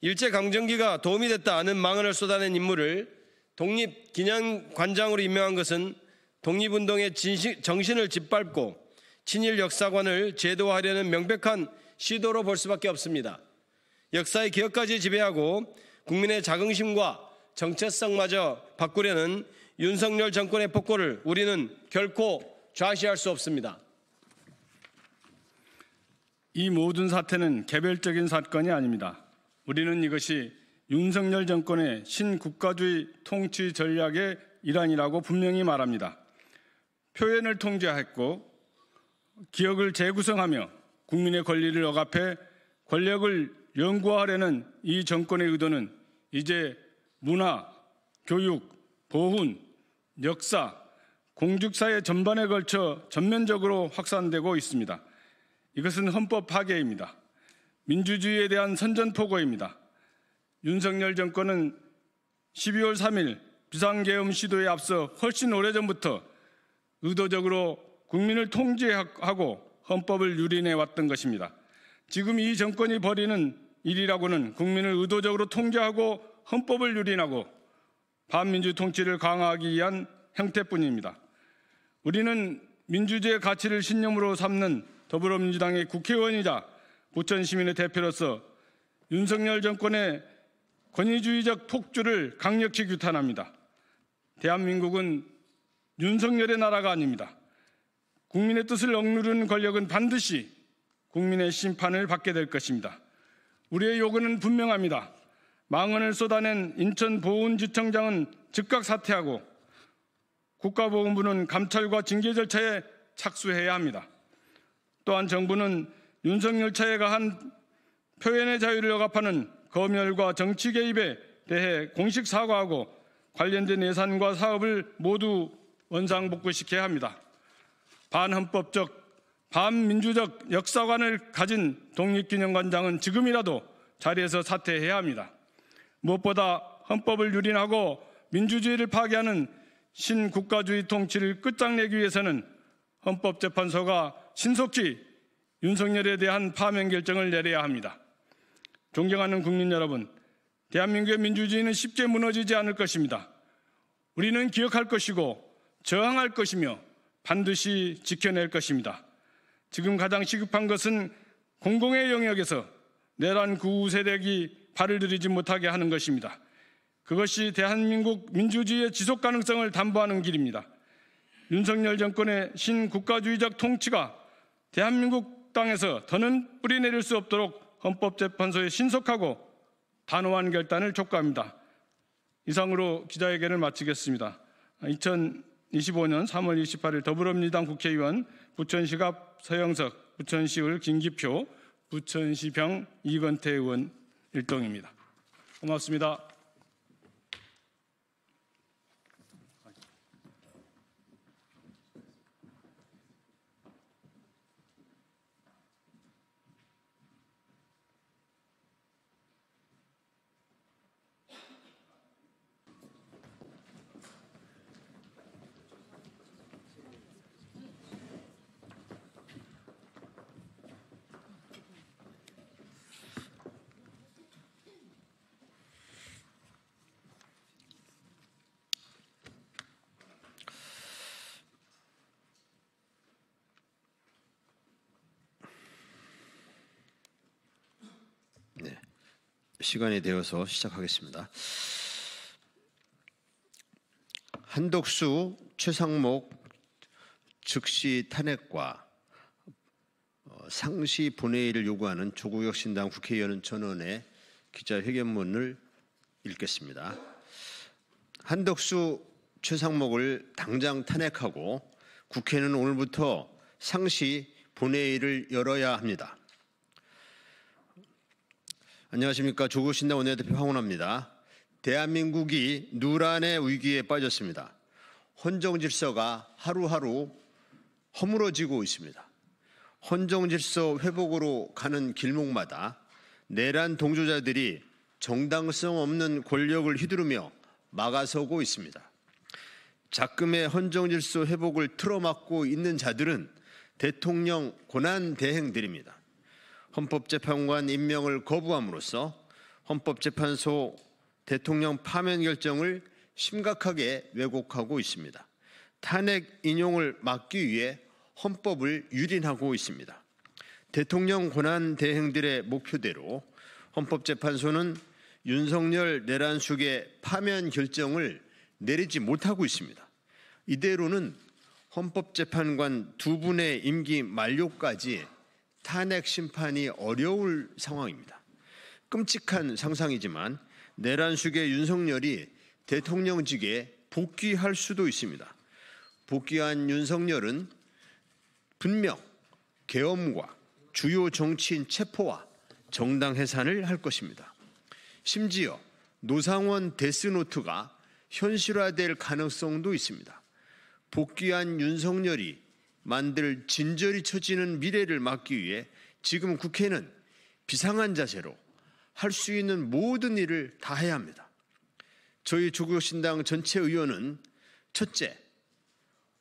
일제강점기가 도움이 됐다는 망언을 쏟아낸 인물을 독립기념관장으로 임명한 것은 독립운동의 정신을 짓밟고 친일 역사관을 제도화하려는 명백한 시도로 볼 수밖에 없습니다. 역사의 기억까지 지배하고 국민의 자긍심과 정체성마저 바꾸려는 윤석열 정권의 폭거를 우리는 결코 좌시할 수 없습니다. 이 모든 사태는 개별적인 사건이 아닙니다. 우리는 이것이 윤석열 정권의 신국가주의 통치 전략의 일환이라고 분명히 말합니다. 표현을 통제했고 기억을 재구성하며 국민의 권리를 억압해 권력을 영구화하려는 이 정권의 의도는 이제 문화, 교육, 보훈, 역사, 공직사회 전반에 걸쳐 전면적으로 확산되고 있습니다. 이것은 헌법 파괴입니다. 민주주의에 대한 선전포고입니다. 윤석열 정권은 12월 3일 비상계엄 시도에 앞서 훨씬 오래전부터 의도적으로 국민을 통제하고 헌법을 유린해 왔던 것입니다. 지금 이 정권이 벌이는 일이라고는 국민을 의도적으로 통제하고 헌법을 유린하고 반민주 통치를 강화하기 위한 형태뿐입니다. 우리는 민주주의의 가치를 신념으로 삼는 더불어민주당의 국회의원이자 부천 시민의 대표로서 윤석열 정권의 권위주의적 폭주를 강력히 규탄합니다. 대한민국은 윤석열의 나라가 아닙니다. 국민의 뜻을 억누르는 권력은 반드시 국민의 심판을 받게 될 것입니다. 우리의 요구는 분명합니다. 망언을 쏟아낸 인천보훈지청장은 즉각 사퇴하고 국가보훈부는 감찰과 징계 절차에 착수해야 합니다. 또한 정부는 윤석열 차에 가한 표현의 자유를 억압하는 검열과 정치 개입에 대해 공식 사과하고 관련된 예산과 사업을 모두 원상복구시켜야 합니다. 반헌법적, 반민주적 역사관을 가진 독립기념관장은 지금이라도 자리에서 사퇴해야 합니다. 무엇보다 헌법을 유린하고 민주주의를 파괴하는 신국가주의 통치를 끝장내기 위해서는 헌법재판소가 신속히 윤석열에 대한 파면 결정을 내려야 합니다. 존경하는 국민 여러분, 대한민국의 민주주의는 쉽게 무너지지 않을 것입니다. 우리는 기억할 것이고 저항할 것이며 반드시 지켜낼 것입니다. 지금 가장 시급한 것은 공공의 영역에서 내란 구우 세력이 발을 들이지 못하게 하는 것입니다. 그것이 대한민국 민주주의의 지속 가능성을 담보하는 길입니다. 윤석열 정권의 신국가주의적 통치가 대한민국 땅에서 더는 뿌리내릴 수 없도록 헌법재판소에 신속하고 단호한 결단을 촉구합니다. 이상으로 기자회견을 마치겠습니다. 2025년 3월 28일 더불어민주당 국회의원 부천시 갑 서영석, 부천시을 김기표, 부천시병 이건태 의원 일동입니다. 고맙습니다. 시간이 되어서 시작하겠습니다. 한덕수, 최상목 즉시 탄핵과 상시 본회의를 요구하는 조국혁신당 국회의원 전원의 기자회견문을 읽겠습니다. 한덕수, 최상목을 당장 탄핵하고 국회는 오늘부터 상시 본회의를 열어야 합니다. 안녕하십니까. 조국신당 원내대표 황운하입니다. 대한민국이 누란의 위기에 빠졌습니다. 헌정질서가 하루하루 허물어지고 있습니다. 헌정질서 회복으로 가는 길목마다 내란 동조자들이 정당성 없는 권력을 휘두르며 막아서고 있습니다. 작금의 헌정질서 회복을 틀어막고 있는 자들은 대통령 권한대행들입니다. 헌법재판관 임명을 거부함으로써 헌법재판소 대통령 파면 결정을 심각하게 왜곡하고 있습니다. 탄핵 인용을 막기 위해 헌법을 유린하고 있습니다. 대통령 권한 대행들의 목표대로 헌법재판소는 윤석열 내란숙의 파면 결정을 내리지 못하고 있습니다. 이대로는 헌법재판관 두 분의 임기 만료까지 탄핵 심판이 어려울 상황입니다. 끔찍한 상상이지만 내란숙의 윤석열이 대통령직에 복귀할 수도 있습니다. 복귀한 윤석열은 분명 계엄과 주요 정치인 체포와 정당 해산을 할 것입니다. 심지어 노상원 데스노트가 현실화될 가능성도 있습니다. 복귀한 윤석열이 만들 진저리 처지는 미래를 막기 위해 지금 국회는 비상한 자세로 할 수 있는 모든 일을 다 해야 합니다. 저희 조국신당 전체 의원은 첫째,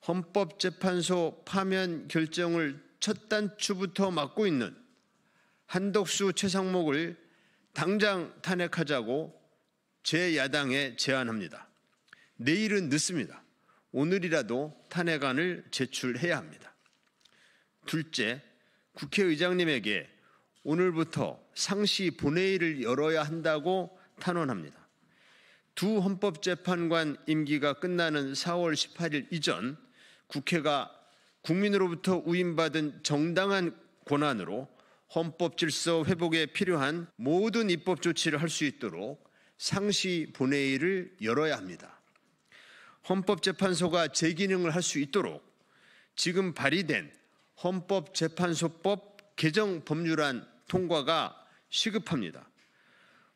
헌법재판소 파면 결정을 첫 단추부터 맡고 있는 한덕수 최상목을 당장 탄핵하자고 제 야당에 제안합니다. 내일은 늦습니다. 오늘이라도 탄핵안을 제출해야 합니다. 둘째, 국회의장님에게 오늘부터 상시 본회의를 열어야 한다고 탄원합니다. 두 헌법재판관 임기가 끝나는 4월 18일 이전 국회가 국민으로부터 위임받은 정당한 권한으로 헌법 질서 회복에 필요한 모든 입법 조치를 할 수 있도록 상시 본회의를 열어야 합니다. 헌법재판소가 제 기능을 할 수 있도록 지금 발의된 헌법재판소법 개정 법률안 통과가 시급합니다.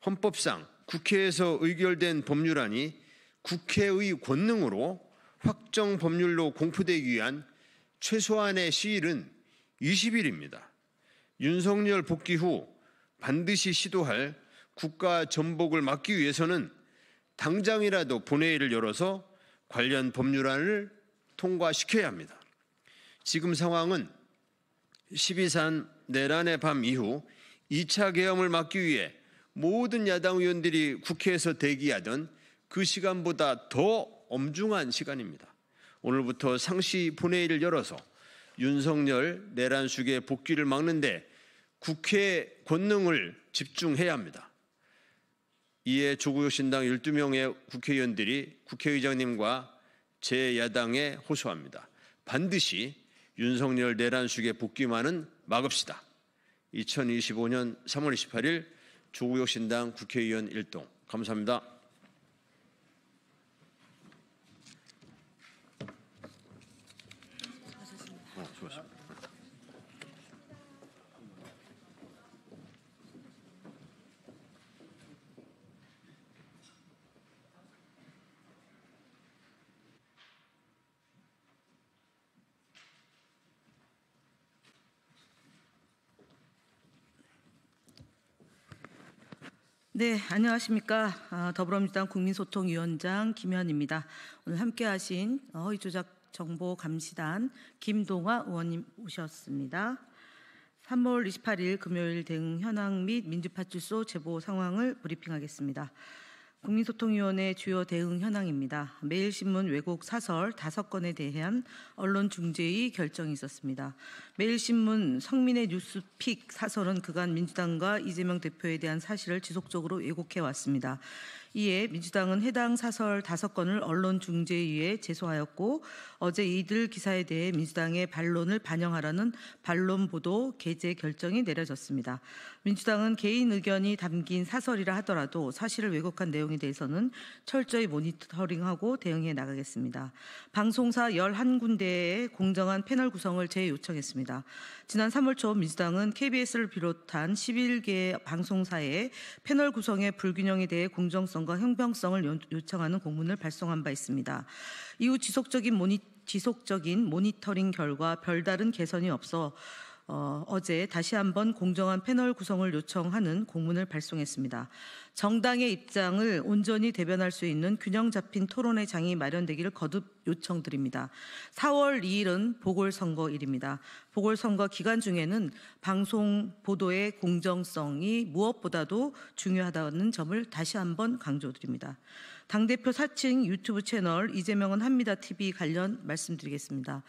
헌법상 국회에서 의결된 법률안이 국회의 권능으로 확정 법률로 공포되기 위한 최소한의 시일은 20일입니다. 윤석열 복귀 후 반드시 시도할 국가 전복을 막기 위해서는 당장이라도 본회의를 열어서 관련 법률안을 통과시켜야 합니다. 지금 상황은 12.3 내란의 밤 이후 2차 계엄을 막기 위해 모든 야당 의원들이 국회에서 대기하던 그 시간보다 더 엄중한 시간입니다. 오늘부터 상시 본회의를 열어서 윤석열 내란숙의 복귀를 막는데 국회의 권능을 집중해야 합니다. 이에 조국혁신당 12명의 국회의원들이 국회의장님과 제 야당에 호소합니다. 반드시 윤석열 내란숙의 복귀만은 막읍시다. 2025년 3월 28일 조국혁신당 국회의원 일동. 감사합니다. 네, 안녕하십니까. 더불어민주당 국민소통위원장 김현입니다. 오늘 함께하신 허위조작정보감시단 김동화 의원님 오셨습니다. 3월 28일 금요일 대응 현황 및 민주파출소 제보 상황을 브리핑하겠습니다. 국민소통위원회 주요 대응 현황입니다. 매일신문 왜곡 사설 5건에 대한 언론중재위 결정이 있었습니다. 매일신문 성민의 뉴스픽 사설은 그간 민주당과 이재명 대표에 대한 사실을 지속적으로 왜곡해 왔습니다. 이에 민주당은 해당 사설 5건을 언론중재위에 제소하였고 어제 이들 기사에 대해 민주당의 반론을 반영하라는 반론보도 게재 결정이 내려졌습니다. 민주당은 개인 의견이 담긴 사설이라 하더라도 사실을 왜곡한 내용에 대해서는 철저히 모니터링하고 대응해 나가겠습니다. 방송사 11군데의 공정한 패널 구성을 재요청했습니다. 지난 3월 초 민주당은 KBS를 비롯한 11개 방송사의 패널 구성의 불균형에 대해 공정성과 형평성을 요청하는 공문을 발송한 바 있습니다. 이후 지속적인 모니터링 결과 별다른 개선이 없어 어제 다시 한번 공정한 패널 구성을 요청하는 공문을 발송했습니다. 정당의 입장을 온전히 대변할 수 있는 균형 잡힌 토론의 장이 마련되기를 거듭 요청드립니다. 4월 2일은 보궐선거일입니다. 보궐선거 기간 중에는 방송 보도의 공정성이 무엇보다도 중요하다는 점을 다시 한번 강조드립니다. 당대표 사칭 유튜브 채널 이재명은 합니다 TV 관련 말씀드리겠습니다.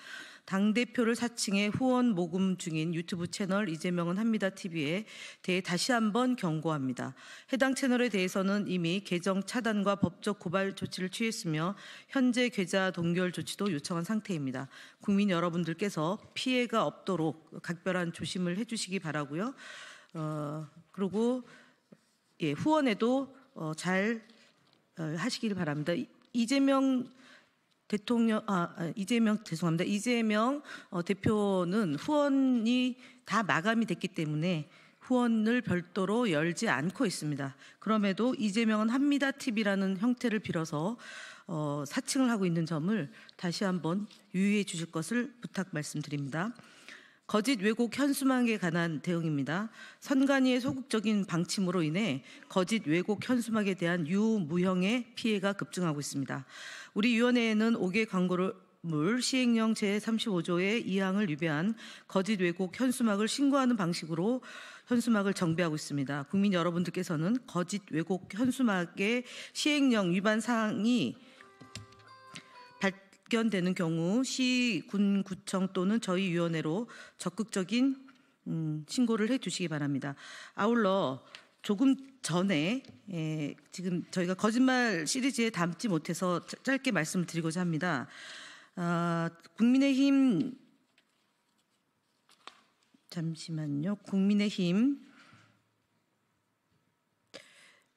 당대표를 사칭해 후원 모금 중인 유튜브 채널 이재명은 합니다 TV에 대해 다시 한번 경고합니다. 해당 채널에 대해서는 이미 계정 차단과 법적 고발 조치를 취했으며 현재 계좌 동결 조치도 요청한 상태입니다. 국민 여러분들께서 피해가 없도록 각별한 조심을 해주시기 바라고요. 그리고 후원에도 잘 하시길 바랍니다. 이재명 대표는 후원이 다 마감이 됐기 때문에 후원을 별도로 열지 않고 있습니다. 그럼에도 이재명은 합니다 TV라는 형태를 빌어서 사칭을 하고 있는 점을 다시 한번 유의해 주실 것을 부탁 말씀드립니다. 거짓 왜곡 현수막에 관한 대응입니다. 선관위의 소극적인 방침으로 인해 거짓 왜곡 현수막에 대한 유무형의 피해가 급증하고 있습니다. 우리 위원회에는 5개 광고물 시행령 제35조의 2항을 위배한 거짓 왜곡 현수막을 신고하는 방식으로 현수막을 정비하고 있습니다. 국민 여러분들께서는 거짓 왜곡 현수막의 시행령 위반 사항이 발견되는 경우 시, 군, 구청 또는 저희 위원회로 적극적인 신고를 해주시기 바랍니다. 아울러 조금 전에 지금 저희가 거짓말 시리즈에 담지 못해서 짧게 말씀을 드리고자 합니다. 국민의힘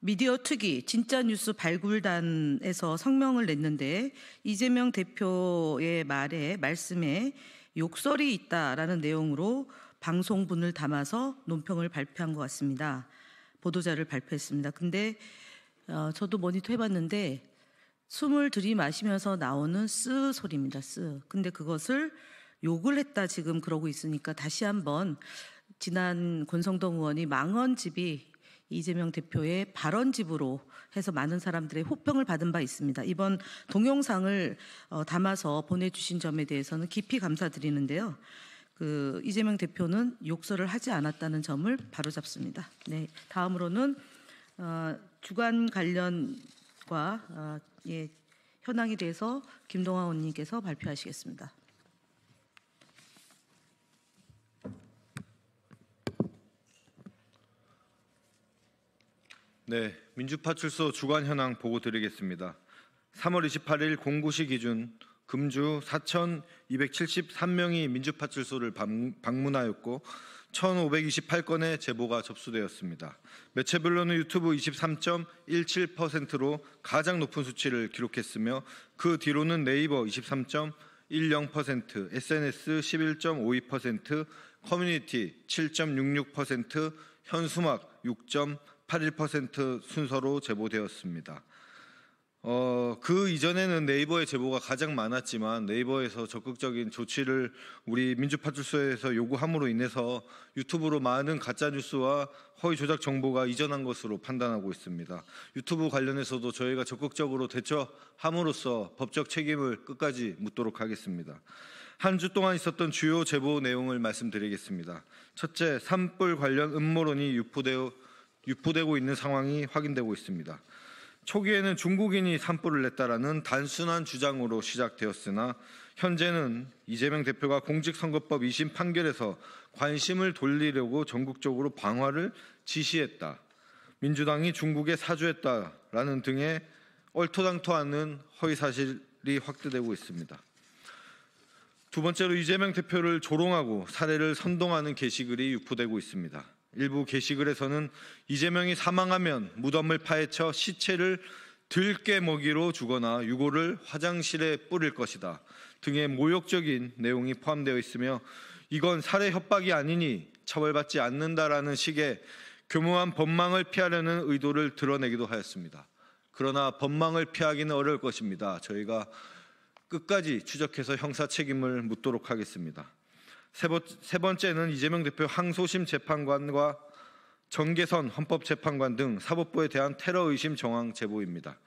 미디어 특위 진짜뉴스 발굴단에서 성명을 냈는데 이재명 대표의 말씀에 욕설이 있다라는 내용으로 방송분을 담아서 논평을 발표한 것 같습니다. 보도자를 발표했습니다. 근데 저도 모니터 해봤는데 숨을 들이마시면서 나오는 쓰 소리입니다. 쓰. 근데 그것을 욕을 했다 지금 그러고 있으니까 다시 한번 지난 권성동 의원이 망언집이 이재명 대표의 발언집으로 해서 많은 사람들의 호평을 받은 바 있습니다. 이번 동영상을 담아서 보내주신 점에 대해서는 깊이 감사드리는데요. 이재명 대표는 욕설을 하지 않았다는 점을 바로잡습니다. 네, 다음으로는 주간 관련과 현황에 대해서 김동완 의원님께서 발표하시겠습니다. 네, 민주파출소 주간 현황 보고 드리겠습니다. 3월 28일 공구시 기준 금주 4,273명이 민주파출소를 방문하였고 1,528건의 제보가 접수되었습니다. 매체별로는 유튜브 23.17%로 가장 높은 수치를 기록했으며 그 뒤로는 네이버 23.10%, SNS 11.52%, 커뮤니티 7.66%, 현수막 6.81% 순서로 제보되었습니다. 그 이전에는 네이버의 제보가 가장 많았지만 네이버에서 적극적인 조치를 우리 민주파출소에서 요구함으로 인해서 유튜브로 많은 가짜뉴스와 허위 조작 정보가 이전한 것으로 판단하고 있습니다. 유튜브 관련해서도 저희가 적극적으로 대처함으로써 법적 책임을 끝까지 묻도록 하겠습니다. 한 주 동안 있었던 주요 제보 내용을 말씀드리겠습니다. 첫째, 산불 관련 음모론이 유포되고 있는 상황이 확인되고 있습니다. 초기에는 중국인이 산불을 냈다라는 단순한 주장으로 시작되었으나 현재는 이재명 대표가 공직선거법 2심 판결에서 관심을 돌리려고 전국적으로 방화를 지시했다, 민주당이 중국에 사주했다라는 등의 얼토당토하는 허위사실이 확대되고 있습니다. 두 번째로 이재명 대표를 조롱하고 사례를 선동하는 게시글이 유포되고 있습니다. 일부 게시글에서는 이재명이 사망하면 무덤을 파헤쳐 시체를 들깨 먹이로 주거나 유골을 화장실에 뿌릴 것이다 등의 모욕적인 내용이 포함되어 있으며 이건 살해 협박이 아니니 처벌받지 않는다라는 식의 교묘한 법망을 피하려는 의도를 드러내기도 하였습니다. 그러나 법망을 피하기는 어려울 것입니다. 저희가 끝까지 추적해서 형사 책임을 묻도록 하겠습니다. 세 번째는 이재명 대표 항소심 재판관과 정계선 헌법재판관 등 사법부에 대한 테러 의심 정황 제보입니다.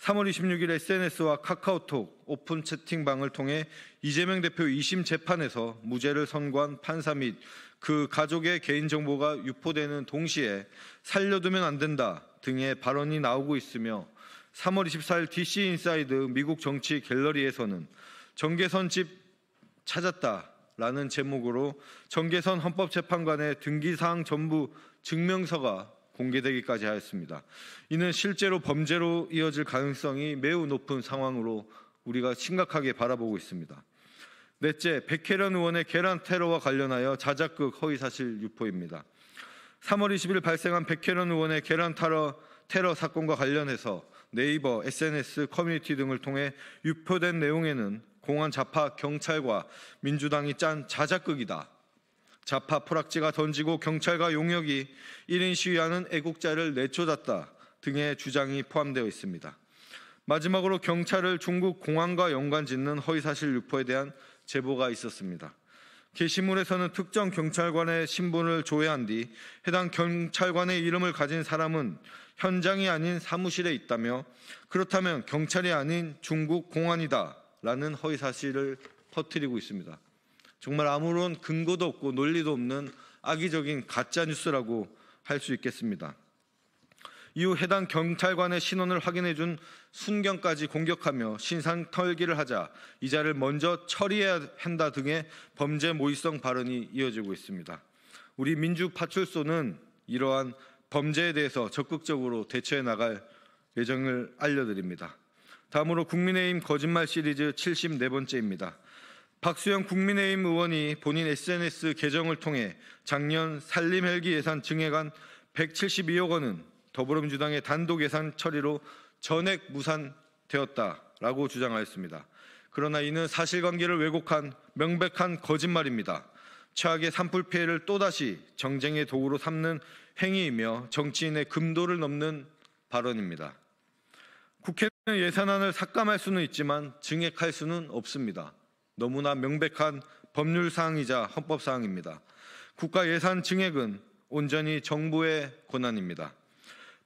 3월 26일 SNS와 카카오톡 오픈 채팅방을 통해 이재명 대표 2심 재판에서 무죄를 선고한 판사 및 그 가족의 개인정보가 유포되는 동시에 살려두면 안 된다 등의 발언이 나오고 있으며 3월 24일 DC 인사이드 미국 정치 갤러리에서는 정계선 집 찾았다 라는 제목으로 정계선 헌법재판관의 등기사항 전부 증명서가 공개되기까지 하였습니다. 이는 실제로 범죄로 이어질 가능성이 매우 높은 상황으로 우리가 심각하게 바라보고 있습니다. 넷째, 백혜련 의원의 계란 테러와 관련하여 자작극 허위사실 유포입니다. 3월 20일 발생한 백혜련 의원의 계란 테러 사건과 관련해서 네이버, SNS, 커뮤니티 등을 통해 유포된 내용에는 공안 좌파 경찰과 민주당이 짠 자작극이다 좌파 포락지가 던지고 경찰과 용역이 1인 시위하는 애국자를 내쫓았다 등의 주장이 포함되어 있습니다. 마지막으로 경찰을 중국 공안과 연관짓는 허위사실 유포에 대한 제보가 있었습니다. 게시물에서는 특정 경찰관의 신분을 조회한 뒤 해당 경찰관의 이름을 가진 사람은 현장이 아닌 사무실에 있다며 그렇다면 경찰이 아닌 중국 공안이다라는 허위사실을 퍼뜨리고 있습니다. 정말 아무런 근거도 없고 논리도 없는 악의적인 가짜뉴스라고 할 수 있겠습니다. 이후 해당 경찰관의 신원을 확인해준 순경까지 공격하며 신상털기를 하자 이자를 먼저 처리해야 한다 등의 범죄 모의성 발언이 이어지고 있습니다. 우리 민주파출소는 이러한 범죄에 대해서 적극적으로 대처해 나갈 예정을 알려드립니다. 다음으로 국민의힘 거짓말 시리즈 74번째입니다. 박수영 국민의힘 의원이 본인 SNS 계정을 통해 작년 산림 헬기 예산 증액안 172억 원은 더불어민주당의 단독 예산 처리로 전액 무산되었다라고 주장하였습니다. 그러나 이는 사실관계를 왜곡한 명백한 거짓말입니다. 최악의 산불 피해를 또다시 정쟁의 도구로 삼는 행위이며 정치인의 금도를 넘는 발언입니다. 국회는 예산안을 삭감할 수는 있지만 증액할 수는 없습니다. 너무나 명백한 법률사항이자 헌법사항입니다. 국가 예산 증액은 온전히 정부의 권한입니다.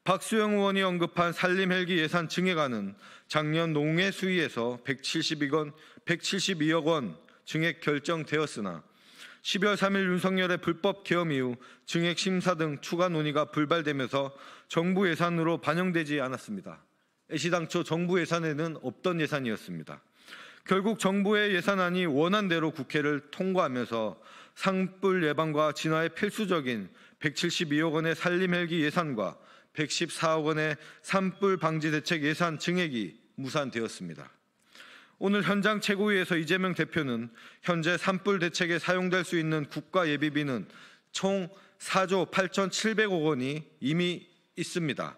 박수영 의원이 언급한 산림 헬기 예산 증액안은 작년 농해 수위에서 172억 원 증액 결정되었으나 12월 3일 윤석열의 불법 계엄 이후 증액 심사 등 추가 논의가 불발되면서 정부 예산으로 반영되지 않았습니다. 애시당초 정부 예산에는 없던 예산이었습니다. 결국 정부의 예산안이 원안대로 국회를 통과하면서 산불 예방과 진화에 필수적인 172억 원의 산림 헬기 예산과 114억 원의 산불 방지 대책 예산 증액이 무산되었습니다. 오늘 현장 최고위에서 이재명 대표는 현재 산불 대책에 사용될 수 있는 국가 예비비는 총 4조 8,700억 원이 이미 있습니다.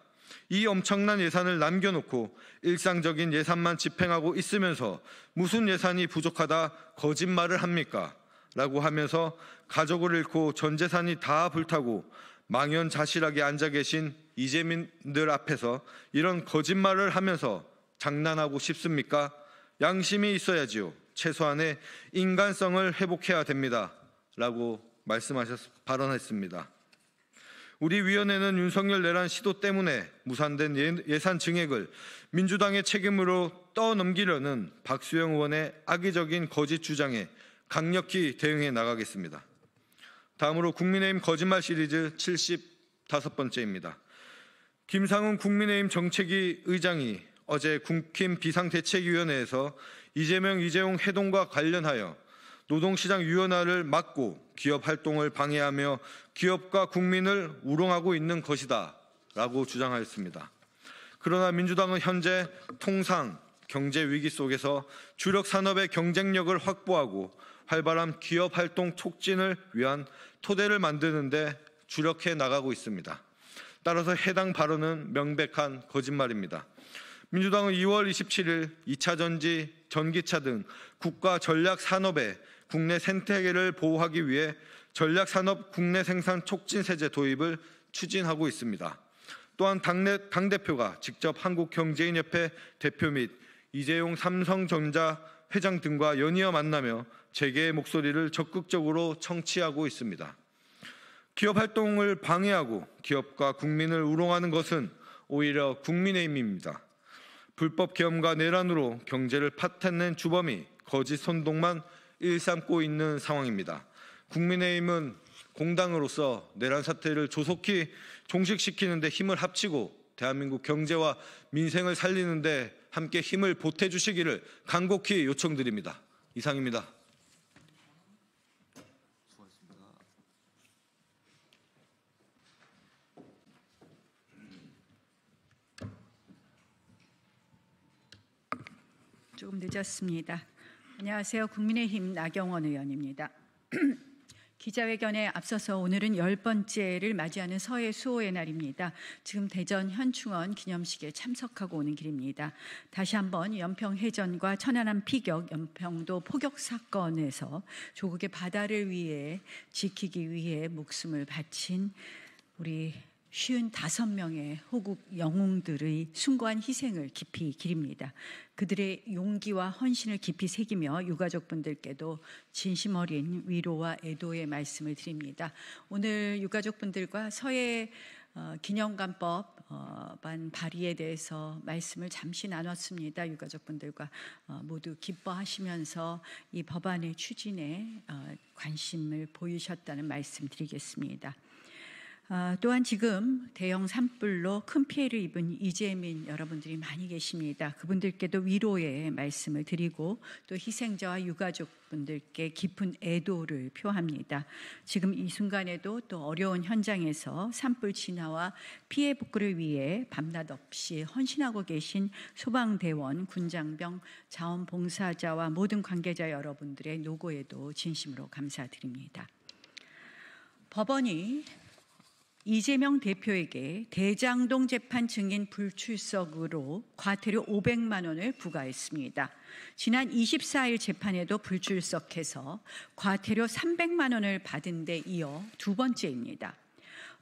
이 엄청난 예산을 남겨놓고 일상적인 예산만 집행하고 있으면서 무슨 예산이 부족하다 거짓말을 합니까? 라고 하면서 가족을 잃고 전 재산이 다 불타고 망연자실하게 앉아 계신 이재민들 앞에서 이런 거짓말을 하면서 장난하고 싶습니까? 양심이 있어야지요. 최소한의 인간성을 회복해야 됩니다. 라고 발언했습니다. 우리 위원회는 윤석열 내란 시도 때문에 무산된 예산 증액을 민주당의 책임으로 떠넘기려는 박수영 의원의 악의적인 거짓 주장에 강력히 대응해 나가겠습니다. 다음으로 국민의힘 거짓말 시리즈 75번째입니다. 김상훈 국민의힘 정책위 의장이 어제 국힘 비상대책위원회에서 이재명, 이재용 해동과 관련하여 노동시장 유연화를 막고 기업 활동을 방해하며 기업과 국민을 우롱하고 있는 것이다 라고 주장하였습니다. 그러나 민주당은 현재 통상 경제 위기 속에서 주력 산업의 경쟁력을 확보하고 활발한 기업 활동 촉진을 위한 토대를 만드는 데 주력해 나가고 있습니다. 따라서 해당 발언은 명백한 거짓말입니다. 민주당은 2월 27일 2차 전지, 전기차 등 국가 전략 산업의 국내 생태계를 보호하기 위해 전략산업 국내 생산 촉진 세제 도입을 추진하고 있습니다. 또한 당대표가 직접 한국경제인협회 대표 및 이재용 삼성전자 회장 등과 연이어 만나며 재계의 목소리를 적극적으로 청취하고 있습니다. 기업 활동을 방해하고 기업과 국민을 우롱하는 것은 오히려 국민의힘입니다. 불법 계엄과 내란으로 경제를 파탄낸 주범이 거짓 선동만 일삼고 있는 상황입니다. 국민의힘은 공당으로서 내란 사태를 조속히 종식시키는 데 힘을 합치고 대한민국 경제와 민생을 살리는 데 함께 힘을 보태주시기를 간곡히 요청드립니다. 이상입니다. 조금 늦었습니다. 안녕하세요. 국민의힘 나경원 의원입니다. 기자회견에 앞서서 오늘은 10번째를 맞이하는 서해 수호의 날입니다. 지금 대전 현충원 기념식에 참석하고 오는 길입니다. 다시 한번 연평해전과 천안함 피격, 연평도 포격 사건에서 조국의 바다를 위해 지키기 위해 목숨을 바친 우리 55명의 호국 영웅들의 숭고한 희생을 깊이 기립니다. 그들의 용기와 헌신을 깊이 새기며 유가족분들께도 진심 어린 위로와 애도의 말씀을 드립니다. 오늘 유가족분들과 서해 기념관법안 발의에 대해서 말씀을 잠시 나눴습니다. 유가족분들과 모두 기뻐하시면서 이 법안의 추진에 관심을 보이셨다는 말씀 드리겠습니다. 또한 지금 대형 산불로 큰 피해를 입은 이재민 여러분들이 많이 계십니다. 그분들께도 위로의 말씀을 드리고 또 희생자와 유가족분들께 깊은 애도를 표합니다. 지금 이 순간에도 또 어려운 현장에서 산불 진화와 피해 복구를 위해 밤낮 없이 헌신하고 계신 소방대원, 군장병, 자원봉사자와 모든 관계자 여러분들의 노고에도 진심으로 감사드립니다. 법원이 이재명 대표에게 대장동 재판 증인 불출석으로 과태료 500만 원을 부과했습니다. 지난 24일 재판에도 불출석해서 과태료 300만 원을 받은 데 이어 두 번째입니다.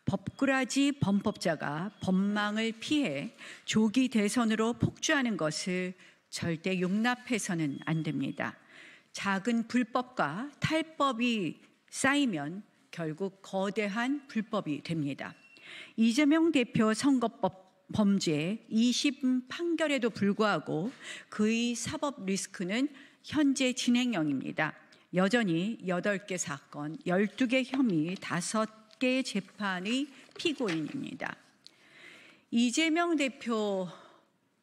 법꾸라지 범법자가 법망을 피해 조기 대선으로 폭주하는 것을 절대 용납해서는 안 됩니다. 작은 불법과 탈법이 쌓이면 결국 거대한 불법이 됩니다. 이재명 대표 선거법 범죄 2심 판결에도 불구하고 그의 사법 리스크는 현재 진행형입니다. 여전히 8개 사건, 12개 혐의, 5개의 재판의 피고인입니다. 이재명 대표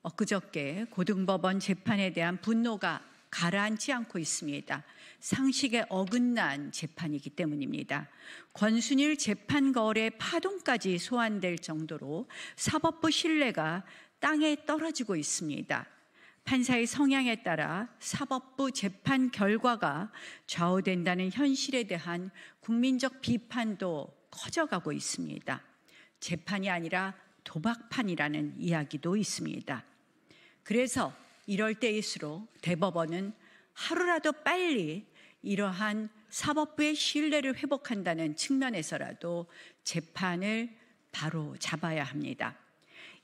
엊그저께 고등법원 재판에 대한 분노가 가라앉지 않고 있습니다. 상식에 어긋난 재판이기 때문입니다. 권순일 재판거래 파동까지 소환될 정도로 사법부 신뢰가 땅에 떨어지고 있습니다. 판사의 성향에 따라 사법부 재판 결과가 좌우된다는 현실에 대한 국민적 비판도 커져가고 있습니다. 재판이 아니라 도박판이라는 이야기도 있습니다. 그래서 이럴 때일수록 대법원은 하루라도 빨리 이러한 사법부의 신뢰를 회복한다는 측면에서라도 재판을 바로 잡아야 합니다.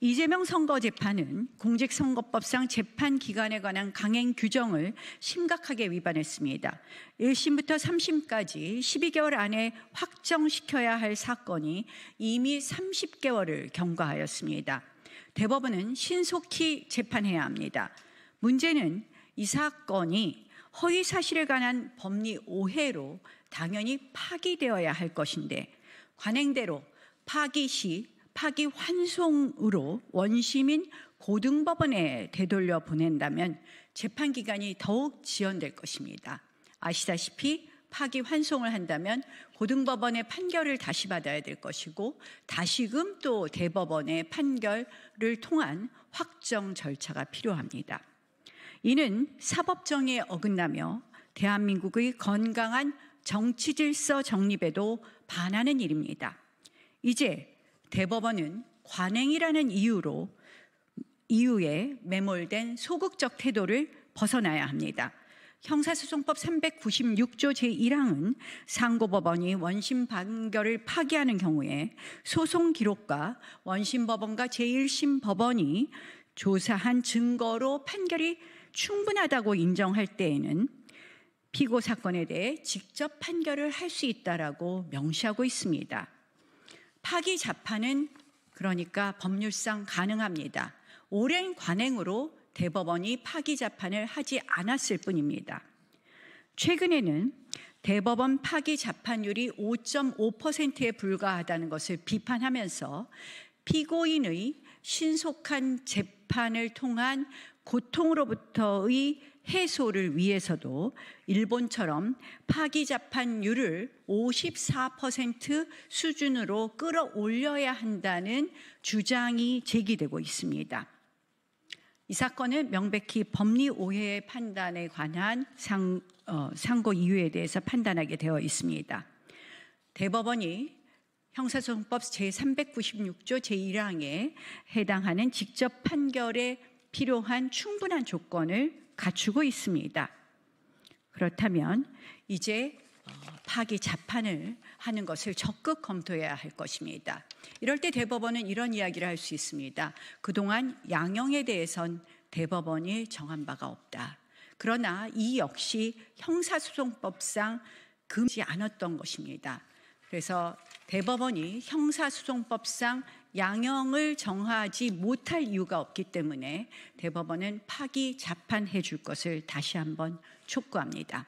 이재명 선거재판은 공직선거법상 재판 기간에 관한 강행 규정을 심각하게 위반했습니다. 1심부터 3심까지 12개월 안에 확정시켜야 할 사건이 이미 30개월을 경과하였습니다. 대법원은 신속히 재판해야 합니다. 문제는 이 사건이 허위 사실에 관한 법리 오해로 당연히 파기되어야 할 것인데 관행대로 파기 시 파기 환송으로 원심인 고등법원에 되돌려 보낸다면 재판 기간이 더욱 지연될 것입니다. 아시다시피 파기 환송을 한다면 고등법원의 판결을 다시 받아야 될 것이고 다시금 또 대법원의 판결을 통한 확정 절차가 필요합니다. 이는 사법정의에 어긋나며 대한민국의 건강한 정치 질서 정립에도 반하는 일입니다. 이제 대법원은 관행이라는 이유에 매몰된 소극적 태도를 벗어나야 합니다. 형사소송법 396조 제1항은 상고법원이 원심 판결을 파기하는 경우에 소송 기록과 원심법원과 제1심 법원이 조사한 증거로 판결이 충분하다고 인정할 때에는 피고 사건에 대해 직접 판결을 할 수 있다라고 명시하고 있습니다. 파기 자판은 그러니까 법률상 가능합니다. 오랜 관행으로 대법원이 파기 자판을 하지 않았을 뿐입니다. 최근에는 대법원 파기 자판율이 5.5%에 불과하다는 것을 비판하면서 피고인의 신속한 재판을 통한 고통으로부터의 해소를 위해서도 일본처럼 파기 자판율을 54% 수준으로 끌어올려야 한다는 주장이 제기되고 있습니다. 이 사건은 명백히 법리 오해의 판단에 관한 상고 이유에 대해서 판단하게 되어 있습니다. 대법원이 형사소송법 제396조 제1항에 해당하는 직접 판결에 필요한 충분한 조건을 갖추고 있습니다. 그렇다면 이제 파기 재판을 하는 것을 적극 검토해야 할 것입니다. 이럴 때 대법원은 이런 이야기를 할 수 있습니다. 그동안 양형에 대해선 대법원이 정한 바가 없다. 그러나 이 역시 형사소송법상 금지 않았던 것입니다. 그래서 대법원이 형사소송법상 양형을 정하지 못할 이유가 없기 때문에 대법원은 파기 재판해 줄 것을 다시 한번 촉구합니다.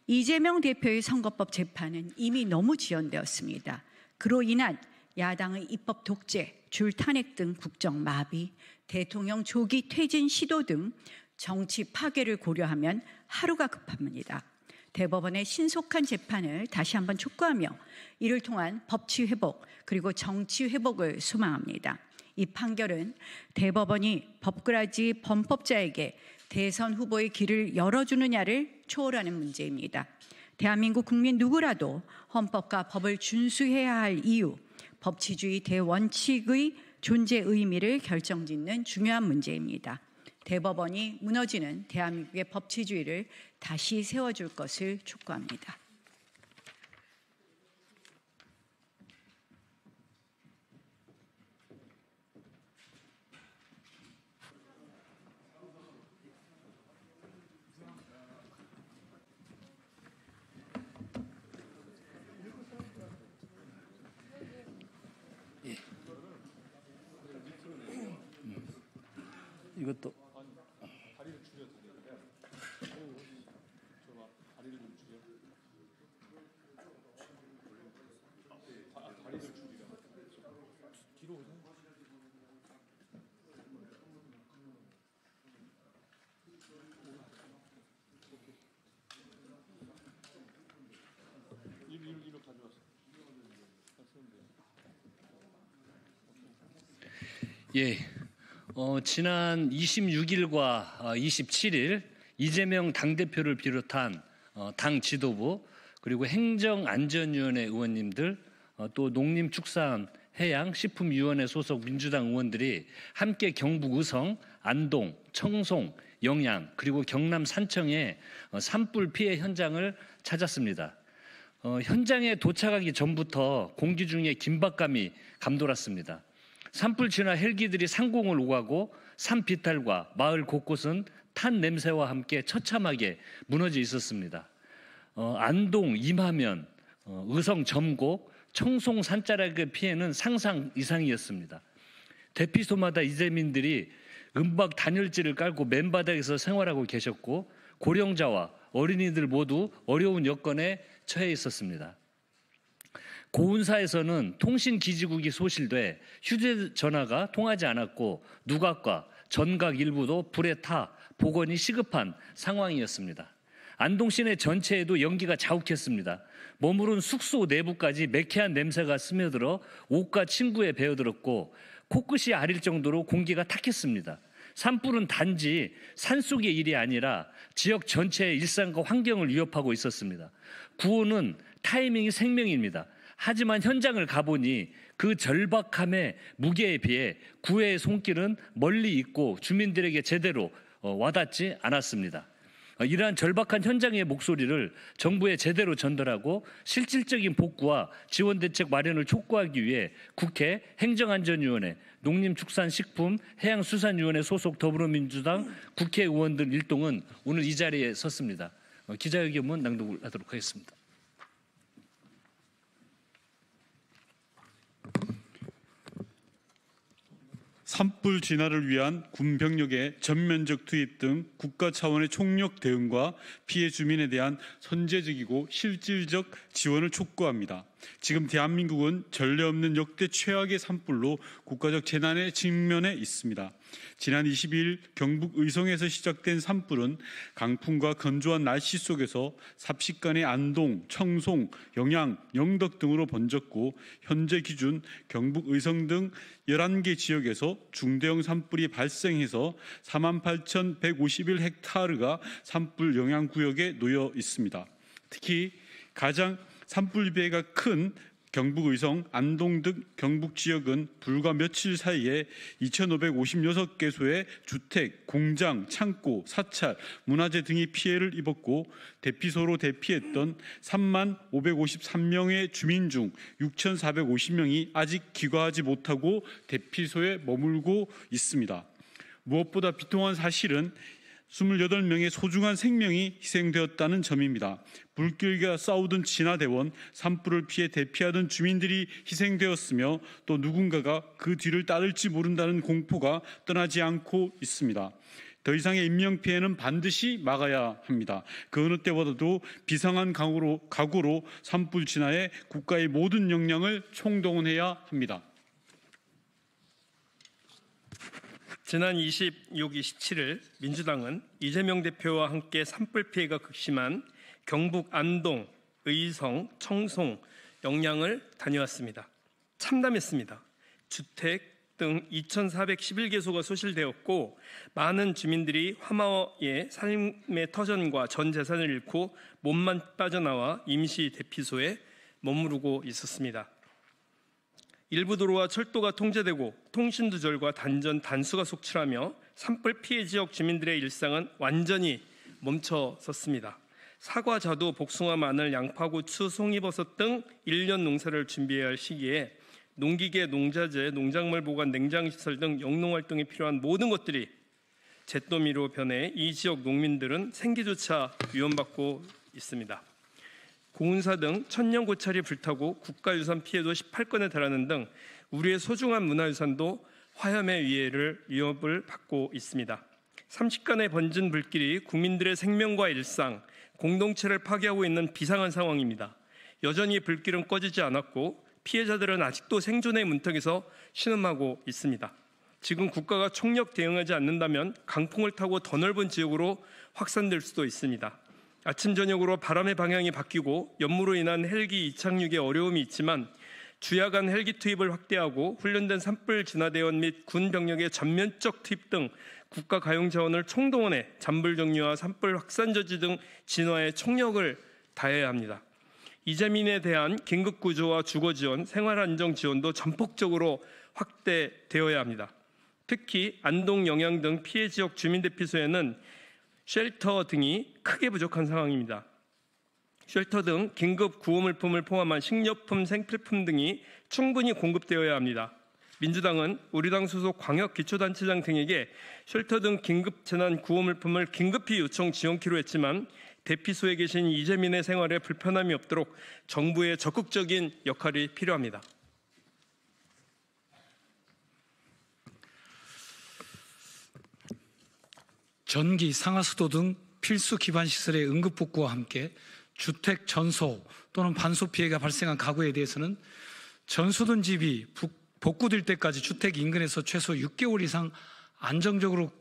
이재명 대표의 선거법 재판은 이미 너무 지연되었습니다. 그로 인한 야당의 입법 독재, 줄탄핵 등 국정 마비, 대통령 조기 퇴진 시도 등 정치 파괴를 고려하면 하루가 급합니다. 대법원의 신속한 재판을 다시 한번 촉구하며 이를 통한 법치 회복 그리고 정치 회복을 소망합니다. 이 판결은 대법원이 법꾸라지 범법자에게 대선 후보의 길을 열어주느냐를 초월하는 문제입니다. 대한민국 국민 누구라도 헌법과 법을 준수해야 할 이유, 법치주의 대원칙의 존재 의미를 결정짓는 중요한 문제입니다. 대법원이 무너지는 대한민국의 법치주의를 다시 세워줄 것을 촉구합니다. 이것도 예, 지난 26일과 27일 이재명 당대표를 비롯한 당 지도부 그리고 행정안전위원회 의원님들 또 농림축산해양식품위원회 소속 민주당 의원들이 함께 경북 의성, 안동, 청송, 영양 그리고 경남 산청의 산불 피해 현장을 찾았습니다. 현장에 도착하기 전부터 공기 중에 긴박감이 감돌았습니다. 산불 진화 헬기들이 상공을 오가고 산 비탈과 마을 곳곳은 탄 냄새와 함께 처참하게 무너져 있었습니다. 안동, 임하면, 의성, 점곡, 청송 산자락의 피해는 상상 이상이었습니다. 대피소마다 이재민들이 은박 단열재를 깔고 맨바닥에서 생활하고 계셨고 고령자와 어린이들 모두 어려운 여건에 처해 있었습니다. 고운사에서는 통신기지국이 소실돼 휴대전화가 통하지 않았고 누각과 전각 일부도 불에 타 복원이 시급한 상황이었습니다. 안동 시내 전체에도 연기가 자욱했습니다. 머무른 숙소 내부까지 매캐한 냄새가 스며들어 옷과 침구에 배어들었고 코끝이 아릴 정도로 공기가 탁했습니다. 산불은 단지 산속의 일이 아니라 지역 전체의 일상과 환경을 위협하고 있었습니다. 구호는 타이밍이 생명입니다. 하지만 현장을 가보니 그 절박함의 무게에 비해 구애의 손길은 멀리 있고 주민들에게 제대로 와닿지 않았습니다. 이러한 절박한 현장의 목소리를 정부에 제대로 전달하고 실질적인 복구와 지원 대책 마련을 촉구하기 위해 국회 행정안전위원회, 농림축산식품 해양수산위원회 소속 더불어민주당 국회의원들 일동은 오늘 이 자리에 섰습니다. 기자회견문 낭독을 하도록 하겠습니다. 산불 진화를 위한 군 병력의 전면적 투입 등 국가 차원의 총력 대응과 피해 주민에 대한 선제적이고 실질적 지원을 촉구합니다. 지금 대한민국은 전례 없는 역대 최악의 산불로 국가적 재난에 직면해 있습니다. 지난 22일 경북 의성에서 시작된 산불은 강풍과 건조한 날씨 속에서 삽시간에 안동, 청송, 영양, 영덕 등으로 번졌고 현재 기준 경북 의성 등 11개 지역에서 중대형 산불이 발생해서 48,151헥타르가 산불 영향 구역에 놓여 있습니다. 특히 가장 산불 피해가 큰 경북 의성, 안동 등 경북 지역은 불과 며칠 사이에 2,556개소의 주택, 공장, 창고, 사찰, 문화재 등이 피해를 입었고 대피소로 대피했던 30,553명의 주민 중 6,450명이 아직 귀가하지 못하고 대피소에 머물고 있습니다. 무엇보다 비통한 사실은 28명의 소중한 생명이 희생되었다는 점입니다. 불길과 싸우던 진화대원, 산불을 피해 대피하던 주민들이 희생되었으며 또 누군가가 그 뒤를 따를지 모른다는 공포가 떠나지 않고 있습니다. 더 이상의 인명피해는 반드시 막아야 합니다. 그 어느 때보다도 비상한 각오로 산불 진화에 국가의 모든 역량을 총동원해야 합니다. 지난 26, 27일 민주당은 이재명 대표와 함께 산불 피해가 극심한 경북 안동, 의성, 청송, 영양을 다녀왔습니다. 참담했습니다. 주택 등 2,411개소가 소실되었고 많은 주민들이 화마의 삶의 터전과 전 재산을 잃고 몸만 빠져나와 임시 대피소에 머무르고 있었습니다. 일부 도로와 철도가 통제되고 통신두절과 단전, 단수가 속출하며 산불 피해 지역 주민들의 일상은 완전히 멈춰섰습니다. 사과, 자두, 복숭아, 마늘, 양파, 고추, 송이버섯 등 1년 농사를 준비해야 할 시기에 농기계, 농자재, 농작물 보관, 냉장시설 등 영농활동에 필요한 모든 것들이 잿더미로 변해 이 지역 농민들은 생계조차 위협받고 있습니다. 고운사 등 천년 고찰이 불타고 국가유산 피해도 18건에 달하는 등 우리의 소중한 문화유산도 화염의 위협을 받고 있습니다. 30간에 번진 불길이 국민들의 생명과 일상, 공동체를 파괴하고 있는 비상한 상황입니다. 여전히 불길은 꺼지지 않았고 피해자들은 아직도 생존의 문턱에서 신음하고 있습니다. 지금 국가가 총력 대응하지 않는다면 강풍을 타고 더 넓은 지역으로 확산될 수도 있습니다. 아침 저녁으로 바람의 방향이 바뀌고 연무로 인한 헬기 이착륙에 어려움이 있지만 주야 간 헬기 투입을 확대하고 훈련된 산불 진화대원 및 군 병력의 전면적 투입 등 국가 가용 자원을 총동원해 잔불 정리와 산불 확산 저지 등 진화에 총력을 다해야 합니다. 이재민에 대한 긴급 구조와 주거 지원, 생활 안정 지원도 전폭적으로 확대되어야 합니다. 특히 안동, 영양 등 피해 지역 주민 대피소에는 쉘터 등이 크게 부족한 상황입니다. 쉘터 등 긴급 구호물품을 포함한 식료품, 생필품 등이 충분히 공급되어야 합니다. 민주당은 우리 당 소속 광역기초단체장 등에게 쉘터 등 긴급 재난 구호물품을 긴급히 요청 지원키로 했지만 대피소에 계신 이재민의 생활에 불편함이 없도록 정부의 적극적인 역할이 필요합니다. 전기, 상하수도 등 필수 기반 시설의 응급복구와 함께 주택 전소 또는 반소 피해가 발생한 가구에 대해서는 전소된 집이 복구될 때까지 주택 인근에서 최소 6개월 이상 안정적으로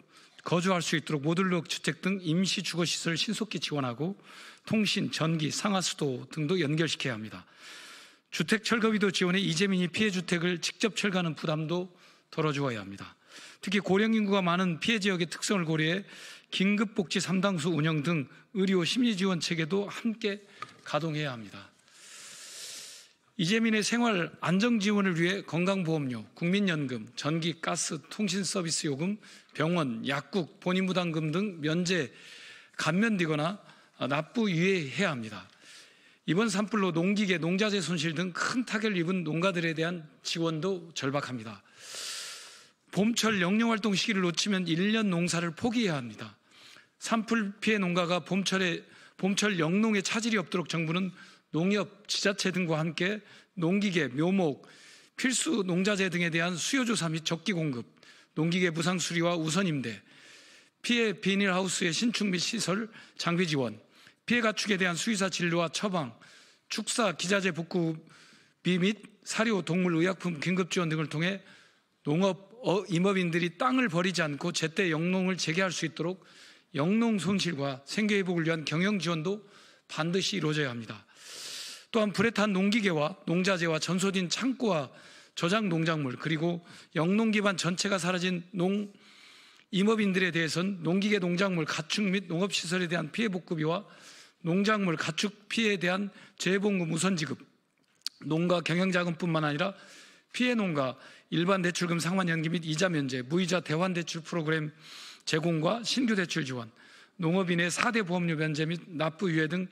거주할 수 있도록 모듈러 주택 등 임시 주거시설을 신속히 지원하고 통신, 전기, 상하수도 등도 연결시켜야 합니다. 주택 철거비도 지원해 이재민이 피해 주택을 직접 철거하는 부담도 덜어주어야 합니다. 특히 고령 인구가 많은 피해 지역의 특성을 고려해 긴급복지 3당수 운영 등 의료 심리지원 체계도 함께 가동해야 합니다. 이재민의 생활 안정 지원을 위해 건강보험료, 국민연금, 전기, 가스, 통신 서비스 요금, 병원, 약국, 본인부담금 등 면제 감면되거나 납부 유예해야 합니다. 이번 산불로 농기계, 농자재 손실 등 큰 타격을 입은 농가들에 대한 지원도 절박합니다. 봄철 영농활동 시기를 놓치면 1년 농사를 포기해야 합니다. 산불 피해 농가가 봄철 영농에 차질이 없도록 정부는 농협, 지자체 등과 함께 농기계, 묘목, 필수 농자재 등에 대한 수요조사 및 적기 공급, 농기계 무상 수리와 우선 임대, 피해 비닐하우스의 신축 및 시설 장비 지원, 피해 가축에 대한 수의사 진료와 처방, 축사 기자재 복구비 및 사료, 동물, 의약품 긴급 지원 등을 통해 농업 임업인들이 땅을 버리지 않고 제때 영농을 재개할 수 있도록 영농 손실과 생계 회복을 위한 경영 지원도 반드시 이루어져야 합니다. 또한 불에 탄 농기계와 농자재와 전소된 창고와 저장 농작물 그리고 영농 기반 전체가 사라진 임업인들에 대해서는 농기계, 농작물, 가축 및 농업시설에 대한 피해 복구비와 농작물 가축 피해에 대한 재보험금 우선 지급, 농가 경영자금뿐만 아니라 피해 농가 일반 대출금 상환 연기 및 이자 면제, 무이자 대환 대출 프로그램 제공과 신규 대출 지원, 농업인의 4대 보험료 면제 및 납부 유예 등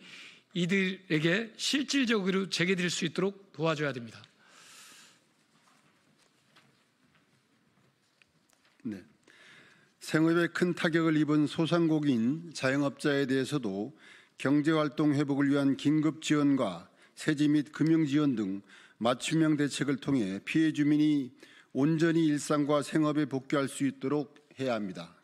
이들에게 실질적으로 재개될 수 있도록 도와줘야 됩니다. 네. 생업에 큰 타격을 입은 소상공인 자영업자에 대해서도 경제활동 회복을 위한 긴급 지원과 세제 및 금융 지원 등 맞춤형 대책을 통해 피해 주민이 온전히 일상과 생업에 복귀할 수 있도록 해야 합니다.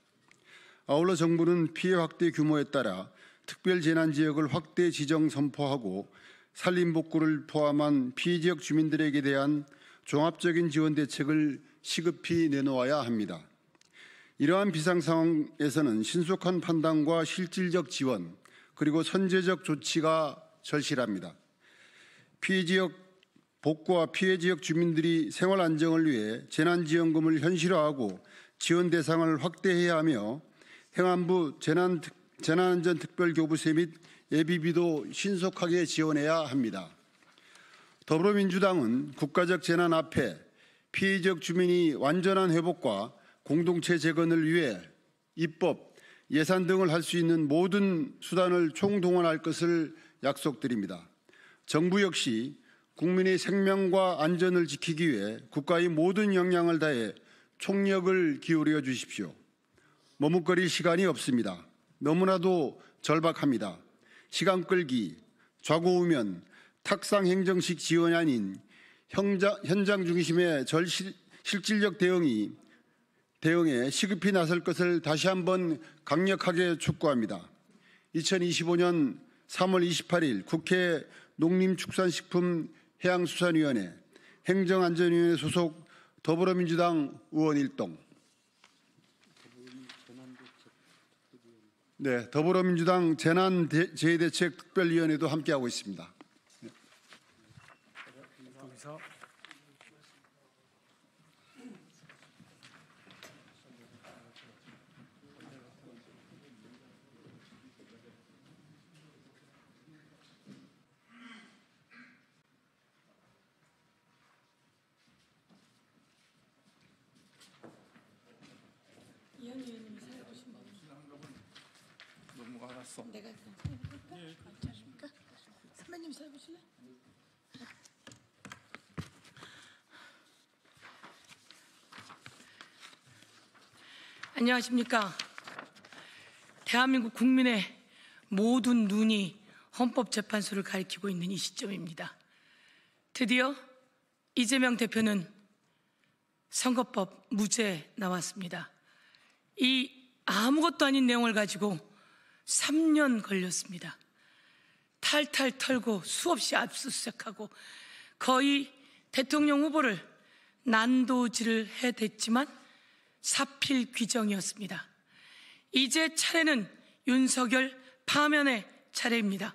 아울러 정부는 피해 확대 규모에 따라 특별재난지역을 확대 지정 선포하고 산림복구를 포함한 피해 지역 주민들에게 대한 종합적인 지원 대책을 시급히 내놓아야 합니다. 이러한 비상 상황에서는 신속한 판단과 실질적 지원 그리고 선제적 조치가 절실합니다. 피해 지역 복구와 피해 지역 주민들이 생활 안정을 위해 재난지원금을 현실화하고 지원 대상을 확대해야 하며 행안부 재난안전특별교부세 및 예비비도 신속하게 지원해야 합니다. 더불어민주당은 국가적 재난 앞에 피해 지역 주민이 완전한 회복과 공동체 재건을 위해 입법, 예산 등을 할 수 있는 모든 수단을 총동원할 것을 약속드립니다. 정부 역시 국민의 생명과 안전을 지키기 위해 국가의 모든 역량을 다해 총력을 기울여 주십시오. 머뭇거릴 시간이 없습니다. 너무나도 절박합니다. 시간 끌기, 좌고우면, 탁상 행정식 지원이 아닌 현장 중심의 실질적 대응에 시급히 나설 것을 다시 한번 강력하게 촉구합니다. 2025년 3월 28일 국회 농림축산식품해양수산위원회 행정안전위원회 소속 더불어민주당 의원 일동. 네, 더불어민주당 재난재해대책특별위원회도 함께하고 있습니다. 내가 괜찮습니까? 선배님 써보실래? 안녕하십니까? 대한민국 국민의 모든 눈이 헌법재판소를 가리키고 있는 이 시점입니다. 드디어 이재명 대표는 선거법 무죄 나왔습니다. 이 아무것도 아닌 내용을 가지고 3년 걸렸습니다. 탈탈 털고 수없이 압수수색하고 거의 대통령 후보를 난도질을 해댔지만 사필 규정이었습니다. 이제 차례는 윤석열 파면의 차례입니다.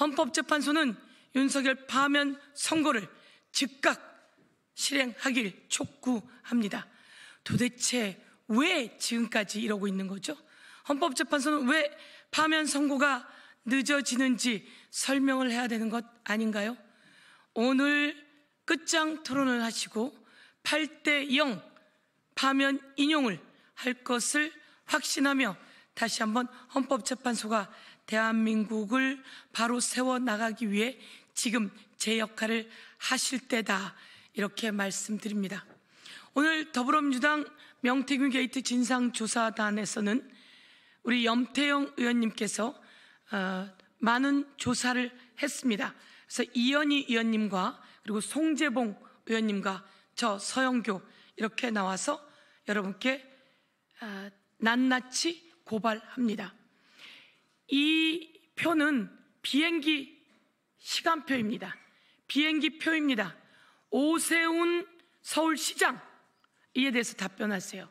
헌법재판소는 윤석열 파면 선고를 즉각 실행하길 촉구합니다. 도대체 왜 지금까지 이러고 있는 거죠? 헌법재판소는 왜 파면 선고가 늦어지는지 설명을 해야 되는 것 아닌가요? 오늘 끝장 토론을 하시고 8대0 파면 인용을 할 것을 확신하며 다시 한번 헌법재판소가 대한민국을 바로 세워나가기 위해 지금 제 역할을 하실 때다, 이렇게 말씀드립니다. 오늘 더불어민주당 명태균 게이트 진상조사단에서는 우리 염태영 의원님께서 많은 조사를 했습니다. 그래서 이현희 의원님과 그리고 송재봉 의원님과 저 서영교 이렇게 나와서 여러분께 낱낱이 고발합니다. 이 표는 비행기 시간표입니다. 비행기표입니다. 오세훈 서울시장, 이에 대해서 답변하세요.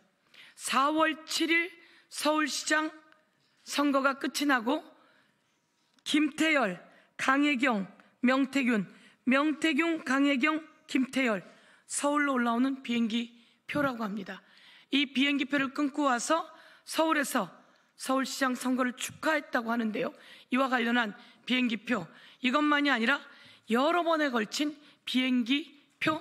4월 7일 서울시장 선거가 끝이 나고 김태열, 강혜경, 명태균, 강혜경, 김태열, 서울로 올라오는 비행기 표라고 합니다. 이 비행기 표를 끊고 와서 서울에서 서울시장 선거를 축하했다고 하는데요. 이와 관련한 비행기표, 이것만이 아니라 여러 번에 걸친 비행기표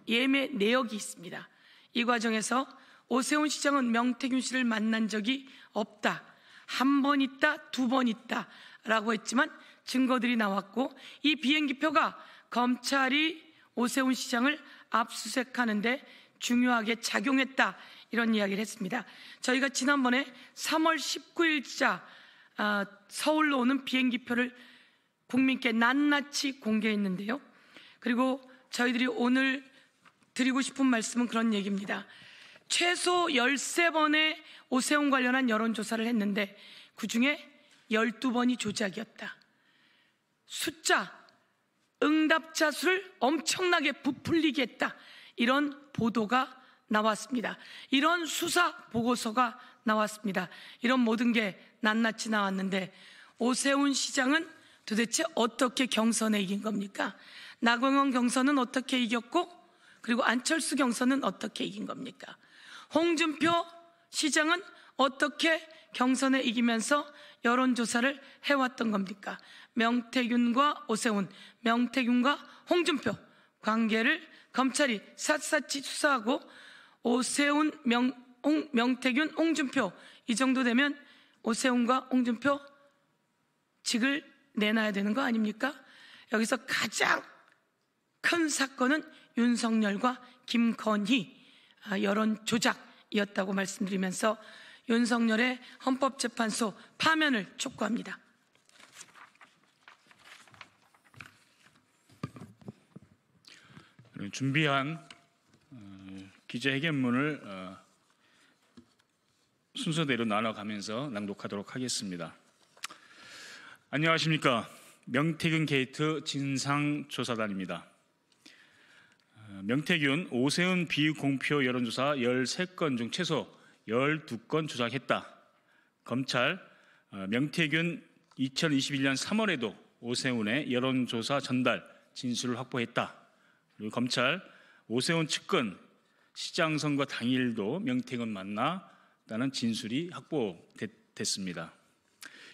예매 내역이 있습니다. 이 과정에서 오세훈 시장은 명태균 씨를 만난 적이 없다, 한 번 있다, 두 번 있다 라고 했지만 증거들이 나왔고, 이 비행기표가 검찰이 오세훈 시장을 압수수색하는데 중요하게 작용했다, 이런 이야기를 했습니다. 저희가 지난번에 3월 19일자 서울로 오는 비행기표를 국민께 낱낱이 공개했는데요. 그리고 저희들이 오늘 드리고 싶은 말씀은 그런 얘기입니다. 최소 13번의 오세훈 관련한 여론조사를 했는데 그중에 12번이 조작이었다. 숫자, 응답자 수를 엄청나게 부풀리게 했다, 이런 보도가 나왔습니다. 이런 수사 보고서가 나왔습니다. 이런 모든 게 낱낱이 나왔는데 오세훈 시장은 도대체 어떻게 경선에 이긴 겁니까? 나경원 경선은 어떻게 이겼고, 그리고 안철수 경선은 어떻게 이긴 겁니까? 홍준표 시장은 어떻게 경선에 이기면서 여론조사를 해왔던 겁니까? 명태균과 오세훈, 명태균과 홍준표 관계를 검찰이 샅샅이 수사하고 오세훈, 명태균, 홍준표 이 정도 되면 오세훈과 홍준표 직을 내놔야 되는 거 아닙니까? 여기서 가장 큰 사건은 윤석열과 김건희 여론 조작이었다고 말씀드리면서 윤석열의 헌법재판소 파면을 촉구합니다. 준비한 기자회견문을 순서대로 나눠가면서 낭독하도록 하겠습니다. 안녕하십니까. 명태균 게이트 진상조사단입니다. 명태균, 오세훈 비공표 여론조사 13건 중 최소 12건 조작했다. 검찰, 명태균 2021년 3월에도 오세훈의 여론조사 전달 진술을 확보했다. 그리고 검찰, 오세훈 측근 시장 선거 당일도 명태균 만났다는 진술이 확보됐습니다.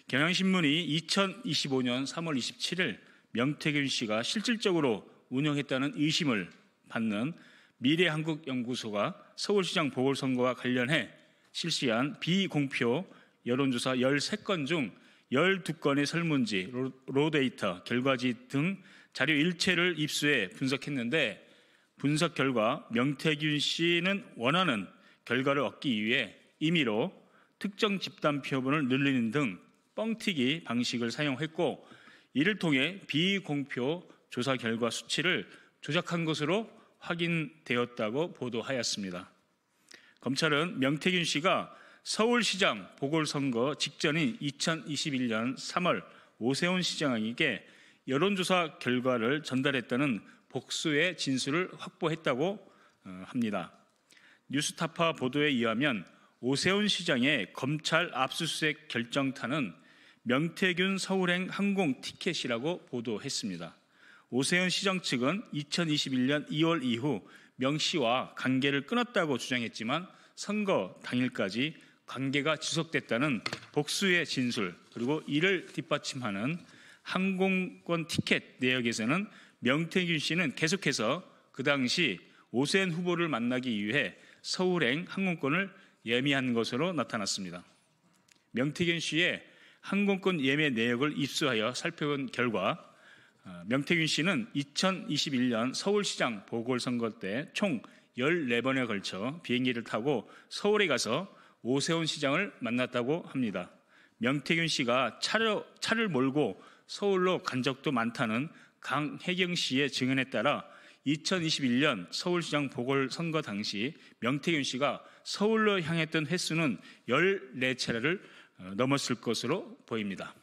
경향신문이 2025년 3월 27일 명태균 씨가 실질적으로 운영했다는 의심을 받는 미래한국연구소가 서울시장 보궐선거와 관련해 실시한 비공표 여론조사 13건 중 12건의 설문지, 로데이터, 결과지 등 자료 일체를 입수해 분석했는데, 분석 결과 명태균 씨는 원하는 결과를 얻기 위해 임의로 특정 집단 표본을 늘리는 등 뻥튀기 방식을 사용했고, 이를 통해 비공표 조사 결과 수치를 조작한 것으로 확인되었다고 보도하였습니다. 검찰은 명태균 씨가 서울시장 보궐선거 직전인 2021년 3월 오세훈 시장에게 여론조사 결과를 전달했다는 복수의 진술을 확보했다고 합니다. 뉴스타파 보도에 의하면 오세훈 시장의 검찰 압수수색 결정타는 명태균 서울행 항공 티켓이라고 보도했습니다. 오세훈 시장 측은 2021년 2월 이후 명 씨와 관계를 끊었다고 주장했지만 선거 당일까지 관계가 지속됐다는 복수의 진술, 그리고 이를 뒷받침하는 항공권 티켓 내역에서는 명태균 씨는 계속해서 그 당시 오세훈 후보를 만나기 위해 서울행 항공권을 예매한 것으로 나타났습니다. 명태균 씨의 항공권 예매 내역을 입수하여 살펴본 결과 명태균 씨는 2021년 서울시장 보궐선거 때 총 14번에 걸쳐 비행기를 타고 서울에 가서 오세훈 시장을 만났다고 합니다. 명태균 씨가 차를 몰고 서울로 간 적도 많다는 강혜경 씨의 증언에 따라 2021년 서울시장 보궐선거 당시 명태균 씨가 서울로 향했던 횟수는 14차례를 넘었을 것으로 보입니다.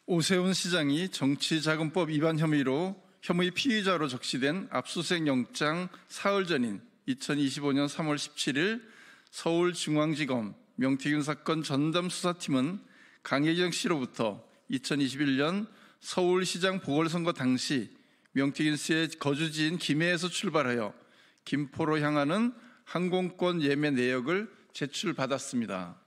오세훈 시장이 정치자금법 위반 혐의 피의자로 적시된 압수수색 영장 사흘 전인 2025년 3월 17일 서울중앙지검 명태균 사건 전담수사팀은 강혜경 씨로부터 2021년 서울시장 보궐선거 당시 명태균 씨의 거주지인 김해에서 출발하여 김포로 향하는 항공권 예매 내역을 제출받았습니다.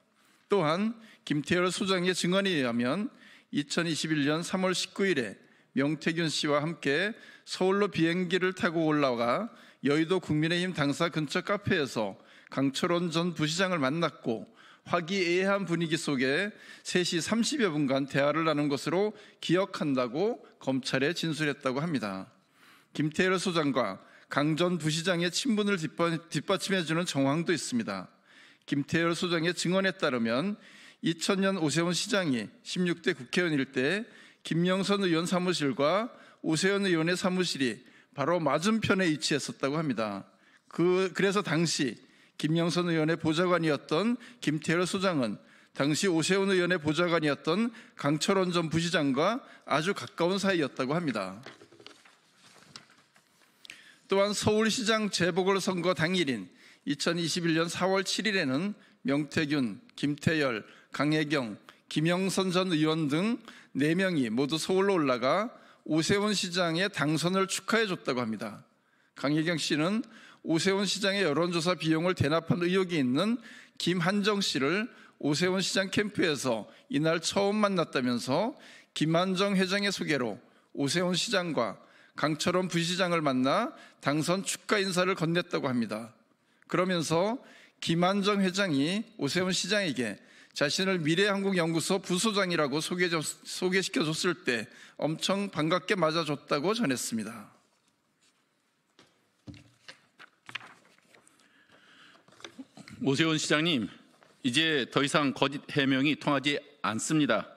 또한 김태열 소장의 증언에 의하면 2021년 3월 19일에 명태균 씨와 함께 서울로 비행기를 타고 올라가 여의도 국민의힘 당사 근처 카페에서 강철원 전 부시장을 만났고 화기애애한 분위기 속에 3시 30여 분간 대화를 나눈 것으로 기억한다고 검찰에 진술했다고 합니다. 김태열 소장과 강 전 부시장의 친분을 뒷받침해주는 정황도 있습니다. 김태열 소장의 증언에 따르면 2000년 오세훈 시장이 16대 국회의원일 때 김영선 의원 사무실과 오세훈 의원의 사무실이 바로 맞은편에 위치했었다고 합니다. 그래서 당시 김영선 의원의 보좌관이었던 김태열 소장은 당시 오세훈 의원의 보좌관이었던 강철원 전 부시장과 아주 가까운 사이였다고 합니다. 또한 서울시장 재보궐선거 당일인 2021년 4월 7일에는 명태균, 김태열, 강혜경, 김영선 전 의원 등 4명이 모두 서울로 올라가 오세훈 시장의 당선을 축하해줬다고 합니다. 강혜경 씨는 오세훈 시장의 여론조사 비용을 대납한 의혹이 있는 김한정 씨를 오세훈 시장 캠프에서 이날 처음 만났다면서 김한정 회장의 소개로 오세훈 시장과 강철원 부시장을 만나 당선 축하 인사를 건넸다고 합니다. 그러면서 김한정 회장이 오세훈 시장에게 자신을 미래한국연구소 부소장이라고 소개시켜줬을 때 엄청 반갑게 맞아줬다고 전했습니다. 오세훈 시장님, 이제 더 이상 거짓 해명이 통하지 않습니다.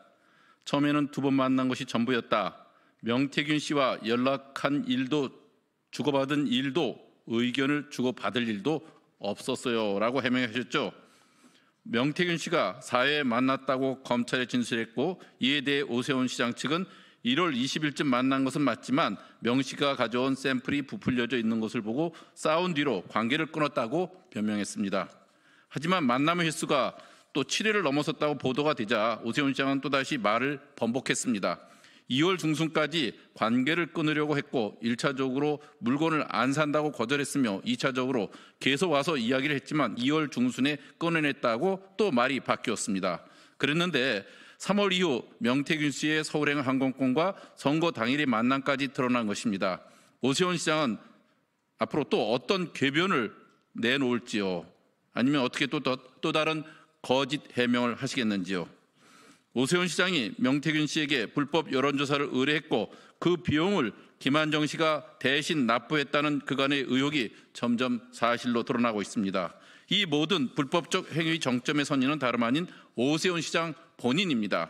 처음에는 2번 만난 것이 전부였다. 명태균 씨와 연락한 일도 주고받은 일도 의견을 주고받을 일도 없었어요 라고 해명하셨죠. 명태균 씨가 4회에 만났다고 검찰에 진술했고 이에 대해 오세훈 시장 측은 1월 20일쯤 만난 것은 맞지만 명 씨가 가져온 샘플이 부풀려져 있는 것을 보고 싸운 뒤로 관계를 끊었다고 변명했습니다. 하지만 만남의 횟수가 또 7회를 넘어섰다고 보도가 되자 오세훈 시장은 또다시 말을 번복했습니다. 2월 중순까지 관계를 끊으려고 했고 1차적으로 물건을 안 산다고 거절했으며 2차적으로 계속 와서 이야기를 했지만 2월 중순에 끊어냈다고 또 말이 바뀌었습니다. 그랬는데 3월 이후 명태균 씨의 서울행 항공권과 선거 당일의 만남까지 드러난 것입니다. 오세훈 시장은 앞으로 또 어떤 궤변을 내놓을지요? 아니면 어떻게 또 다른 거짓 해명을 하시겠는지요? 오세훈 시장이 명태균 씨에게 불법 여론조사를 의뢰했고 그 비용을 김한정 씨가 대신 납부했다는 그간의 의혹이 점점 사실로 드러나고 있습니다. 이 모든 불법적 행위의 정점에 선 이는 다름 아닌 오세훈 시장 본인입니다.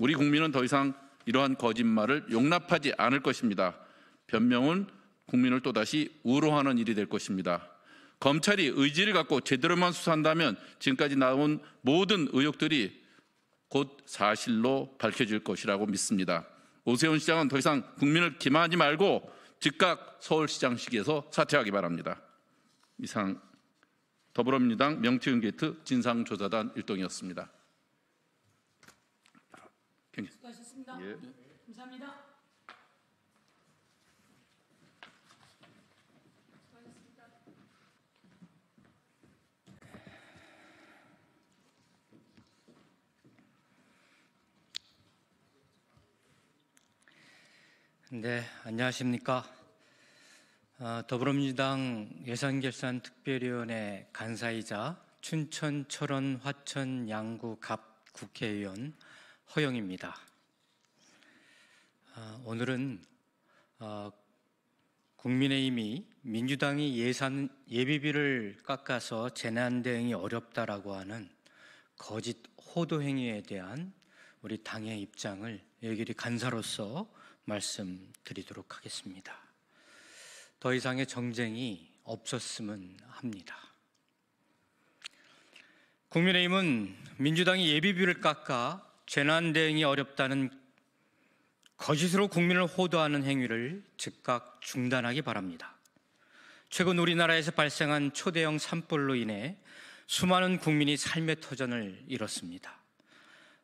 우리 국민은 더 이상 이러한 거짓말을 용납하지 않을 것입니다. 변명은 국민을 또다시 우롱하는 일이 될 것입니다. 검찰이 의지를 갖고 제대로만 수사한다면 지금까지 나온 모든 의혹들이 곧 사실로 밝혀질 것이라고 믿습니다. 오세훈 시장은 더 이상 국민을 기만하지 말고 즉각 서울시장직에서 사퇴하기 바랍니다. 이상 더불어민주당 명태균 게이트 진상조사단 일동이었습니다. 수고하셨습니다. 예. 감사합니다. 네, 안녕하십니까. 더불어민주당 예산결산특별위원회 간사이자 춘천, 철원, 화천, 양구, 갑 국회의원 허영입니다. 오늘은 국민의힘이 민주당이 예비비를 깎아서 재난 대응이 어렵다라고 하는 거짓 호도 행위에 대한 우리 당의 입장을 여기리 간사로서 말씀드리도록 하겠습니다. 더 이상의 정쟁이 없었으면 합니다. 국민의힘은 민주당이 예비비를 깎아 재난 대응이 어렵다는 거짓으로 국민을 호도하는 행위를 즉각 중단하기 바랍니다. 최근 우리나라에서 발생한 초대형 산불로 인해 수많은 국민이 삶의 터전을 잃었습니다.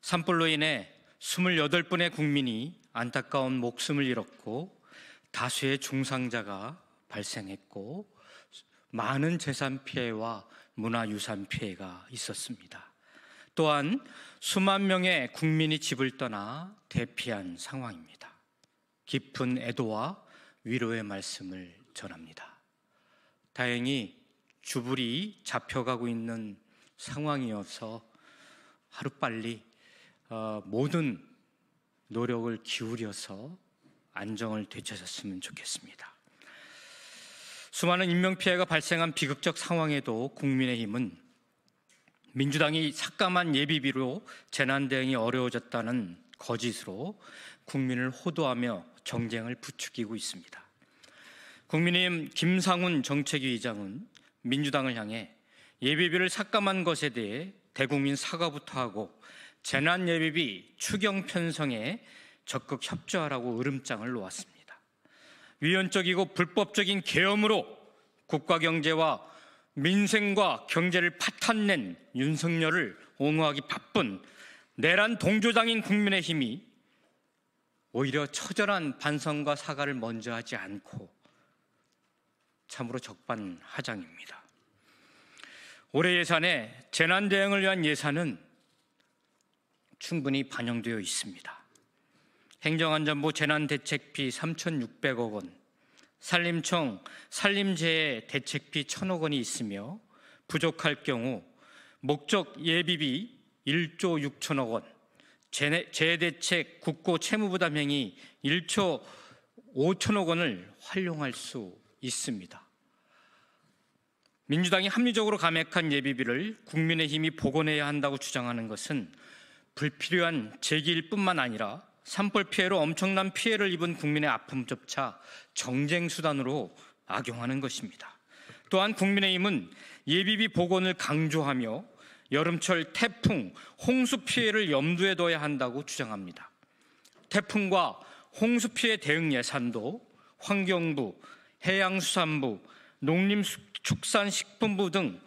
산불로 인해 28분의 국민이 안타까운 목숨을 잃었고 다수의 중상자가 발생했고 많은 재산 피해와 문화유산 피해가 있었습니다. 또한 수만 명의 국민이 집을 떠나 대피한 상황입니다. 깊은 애도와 위로의 말씀을 전합니다. 다행히 주불이 잡혀가고 있는 상황이어서 하루빨리 모든 노력을 기울여서 안정을 되찾았으면 좋겠습니다. 수많은 인명피해가 발생한 비극적 상황에도 국민의힘은 민주당이 삭감한 예비비로 재난 대응이 어려워졌다는 거짓으로 국민을 호도하며 정쟁을 부추기고 있습니다. 국민의힘 김상훈 정책위 의장은 민주당을 향해 예비비를 삭감한 것에 대해 대국민 사과부터 하고 재난 예비비 추경 편성에 적극 협조하라고 으름장을 놓았습니다. 위헌적이고 불법적인 계엄으로 국가 경제와 민생과 경제를 파탄낸 윤석열을 옹호하기 바쁜 내란 동조당인 국민의힘이 오히려 처절한 반성과 사과를 먼저 하지 않고 참으로 적반하장입니다. 올해 예산에 재난 대응을 위한 예산은 충분히 반영되어 있습니다. 행정안전부 재난대책비 3,600억 원, 산림청 산림재해 대책비 1,000억 원이 있으며 부족할 경우 목적 예비비 1조 6천억 원, 재해대책 국고 채무부담행위 1조 5천억 원을 활용할 수 있습니다. 민주당이 합리적으로 감액한 예비비를 국민의힘이 복원해야 한다고 주장하는 것은 불필요한 제기일 뿐만 아니라 산불 피해로 엄청난 피해를 입은 국민의 아픔조차 정쟁 수단으로 악용하는 것입니다. 또한 국민의힘은 예비비 복원을 강조하며 여름철 태풍, 홍수 피해를 염두에 둬야 한다고 주장합니다. 태풍과 홍수 피해 대응 예산도 환경부, 해양수산부, 농림축산식품부 등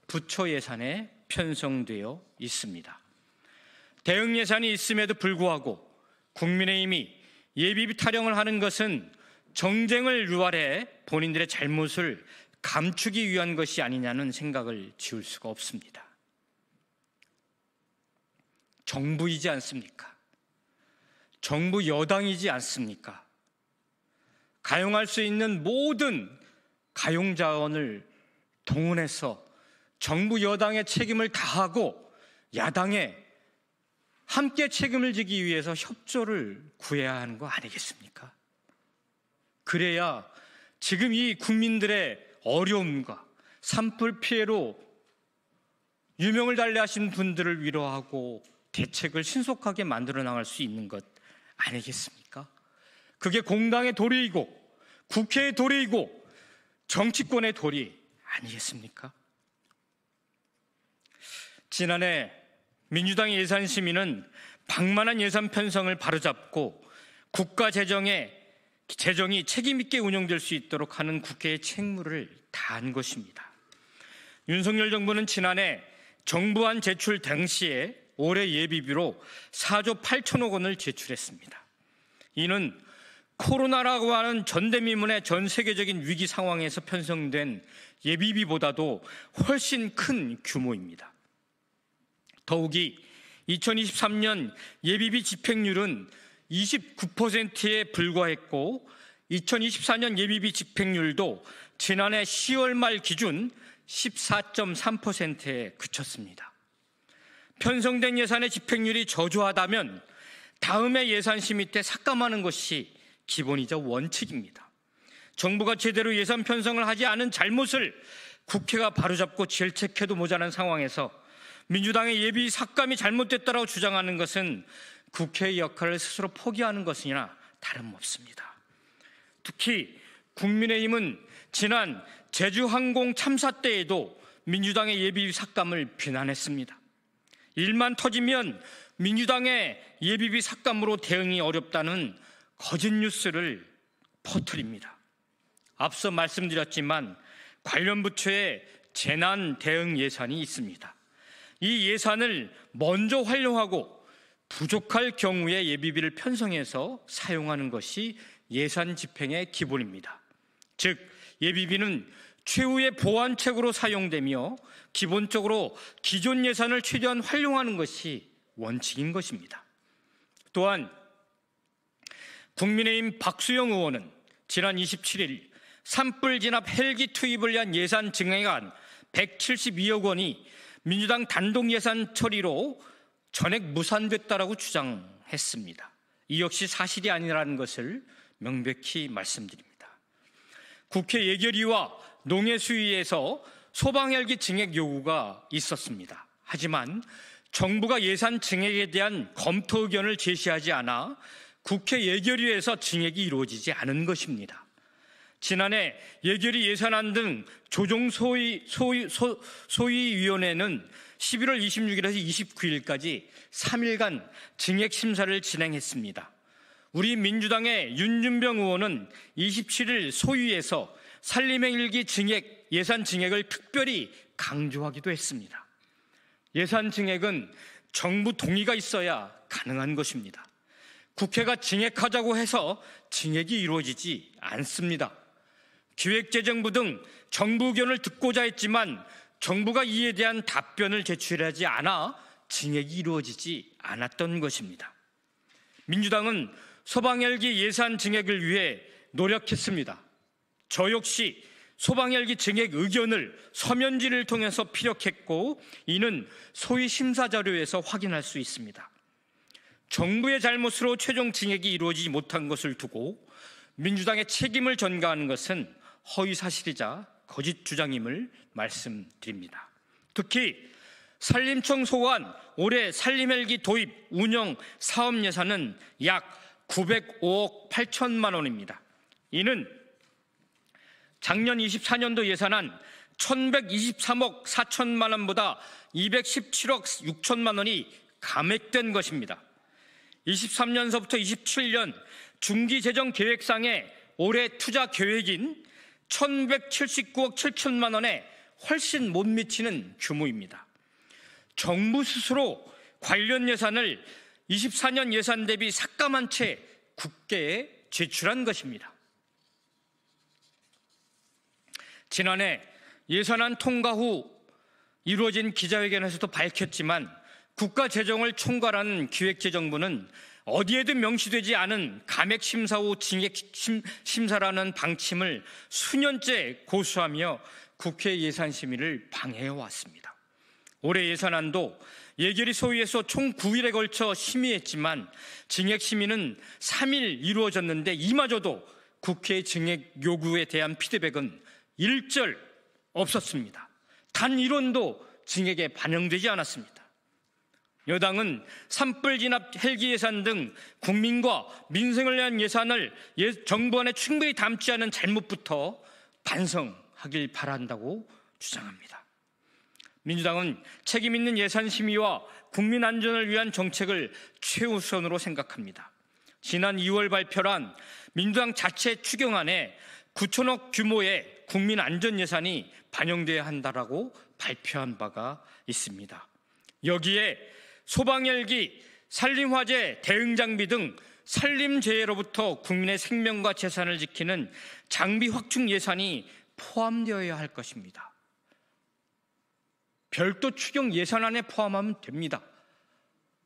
부처 예산에 편성되어 있습니다. 대응 예산이 있음에도 불구하고 국민의힘이 예비비 타령을 하는 것은 정쟁을 유발해 본인들의 잘못을 감추기 위한 것이 아니냐는 생각을 지울 수가 없습니다. 정부이지 않습니까? 정부 여당이지 않습니까? 가용할 수 있는 모든 가용 자원을 동원해서 정부 여당의 책임을 다하고 야당에 함께 책임을 지기 위해서 협조를 구해야 하는 거 아니겠습니까? 그래야 지금 이 국민들의 어려움과 산불 피해로 유명을 달리하신 분들을 위로하고 대책을 신속하게 만들어 나갈 수 있는 것 아니겠습니까? 그게 공당의 도리이고 국회의 도리이고 정치권의 도리 아니겠습니까? 지난해 민주당 예산심의는 방만한 예산 편성을 바로잡고 국가 재정이 책임있게 운영될 수 있도록 하는 국회의 책무를 다한 것입니다. 윤석열 정부는 지난해 정부안 제출 당시에 올해 예비비로 4조 8천억 원을 제출했습니다. 이는 코로나라고 하는 전대미문의 전 세계적인 위기 상황에서 편성된 예비비보다도 훨씬 큰 규모입니다. 더욱이 2023년 예비비 집행률은 29%에 불과했고 2024년 예비비 집행률도 지난해 10월 말 기준 14.3%에 그쳤습니다. 편성된 예산의 집행률이 저조하다면 다음에 예산심의 때 삭감하는 것이 기본이자 원칙입니다. 정부가 제대로 예산 편성을 하지 않은 잘못을 국회가 바로잡고 질책해도 모자란 상황에서 민주당의 예비 삭감이 잘못됐다고 주장하는 것은 국회의 역할을 스스로 포기하는 것이나 다름없습니다. 특히 국민의힘은 지난 제주항공 참사 때에도 민주당의 예비 삭감을 비난했습니다. 일만 터지면 민주당의 예비비 삭감으로 대응이 어렵다는 거짓 뉴스를 퍼뜨립니다. 앞서 말씀드렸지만 관련 부처에 재난 대응 예산이 있습니다. 이 예산을 먼저 활용하고 부족할 경우에 예비비를 편성해서 사용하는 것이 예산 집행의 기본입니다. 즉 예비비는 최후의 보완책으로 사용되며 기본적으로 기존 예산을 최대한 활용하는 것이 원칙인 것입니다. 또한 국민의힘 박수영 의원은 지난 27일 산불 진압 헬기 투입을 위한 예산 증액안 172억 원이 민주당 단독 예산 처리로 전액 무산됐다라고 주장했습니다. 이 역시 사실이 아니라는 것을 명백히 말씀드립니다. 국회 예결위와 농해수위에서 소방헬기 증액 요구가 있었습니다. 하지만 정부가 예산 증액에 대한 검토 의견을 제시하지 않아 국회 예결위에서 증액이 이루어지지 않은 것입니다. 지난해 예결위 예산안 등 조정 소위위원회는 11월 26일에서 29일까지 3일간 증액 심사를 진행했습니다. 우리 민주당의 윤준병 의원은 27일 소위에서 산림헬기 증액, 예산 증액을 특별히 강조하기도 했습니다. 예산 증액은 정부 동의가 있어야 가능한 것입니다. 국회가 증액하자고 해서 증액이 이루어지지 않습니다. 기획재정부 등 정부 의견을 듣고자 했지만 정부가 이에 대한 답변을 제출하지 않아 증액이 이루어지지 않았던 것입니다. 민주당은 소방헬기 예산 증액을 위해 노력했습니다. 저 역시 소방헬기 증액 의견을 서면지를 통해서 피력했고 이는 소위 심사자료에서 확인할 수 있습니다. 정부의 잘못으로 최종 증액이 이루어지지 못한 것을 두고 민주당의 책임을 전가하는 것은 허위사실이자 거짓 주장임을 말씀드립니다. 특히 산림청 소관 올해 산림헬기 도입 운영 사업 예산은 약 905억 8천만 원입니다. 이는 작년 24년도 예산안 1123억 4천만 원보다 217억 6천만 원이 감액된 것입니다. 23년서부터 27년 중기재정계획상의 올해 투자 계획인 1179억 7천만 원에 훨씬 못 미치는 규모입니다. 정부 스스로 관련 예산을 24년 예산 대비 삭감한 채 국회에 제출한 것입니다. 지난해 예산안 통과 후 이루어진 기자회견에서도 밝혔지만 국가재정을 총괄하는 기획재정부는 어디에도 명시되지 않은 감액심사 후 증액심사라는 방침을 수년째 고수하며 국회 예산심의를 방해해왔습니다. 올해 예산안도 예결위 소위에서 총 9일에 걸쳐 심의했지만 증액심의는 3일 이루어졌는데 이마저도 국회의 증액 요구에 대한 피드백은 일절 없었습니다. 단 1원도 증액에 반영되지 않았습니다. 여당은 산불 진압 헬기 예산 등 국민과 민생을 위한 예산을 정부 안에 충분히 담지 않은 잘못부터 반성하길 바란다고 주장합니다. 민주당은 책임 있는 예산 심의와 국민 안전을 위한 정책을 최우선으로 생각합니다. 지난 2월 발표한 민주당 자체 추경안에 9천억 규모의 국민 안전 예산이 반영돼야 한다라고 발표한 바가 있습니다. 여기에 소방헬기, 산림화재 대응장비 등 산림재해로부터 국민의 생명과 재산을 지키는 장비 확충 예산이 포함되어야 할 것입니다. 별도 추경 예산안에 포함하면 됩니다.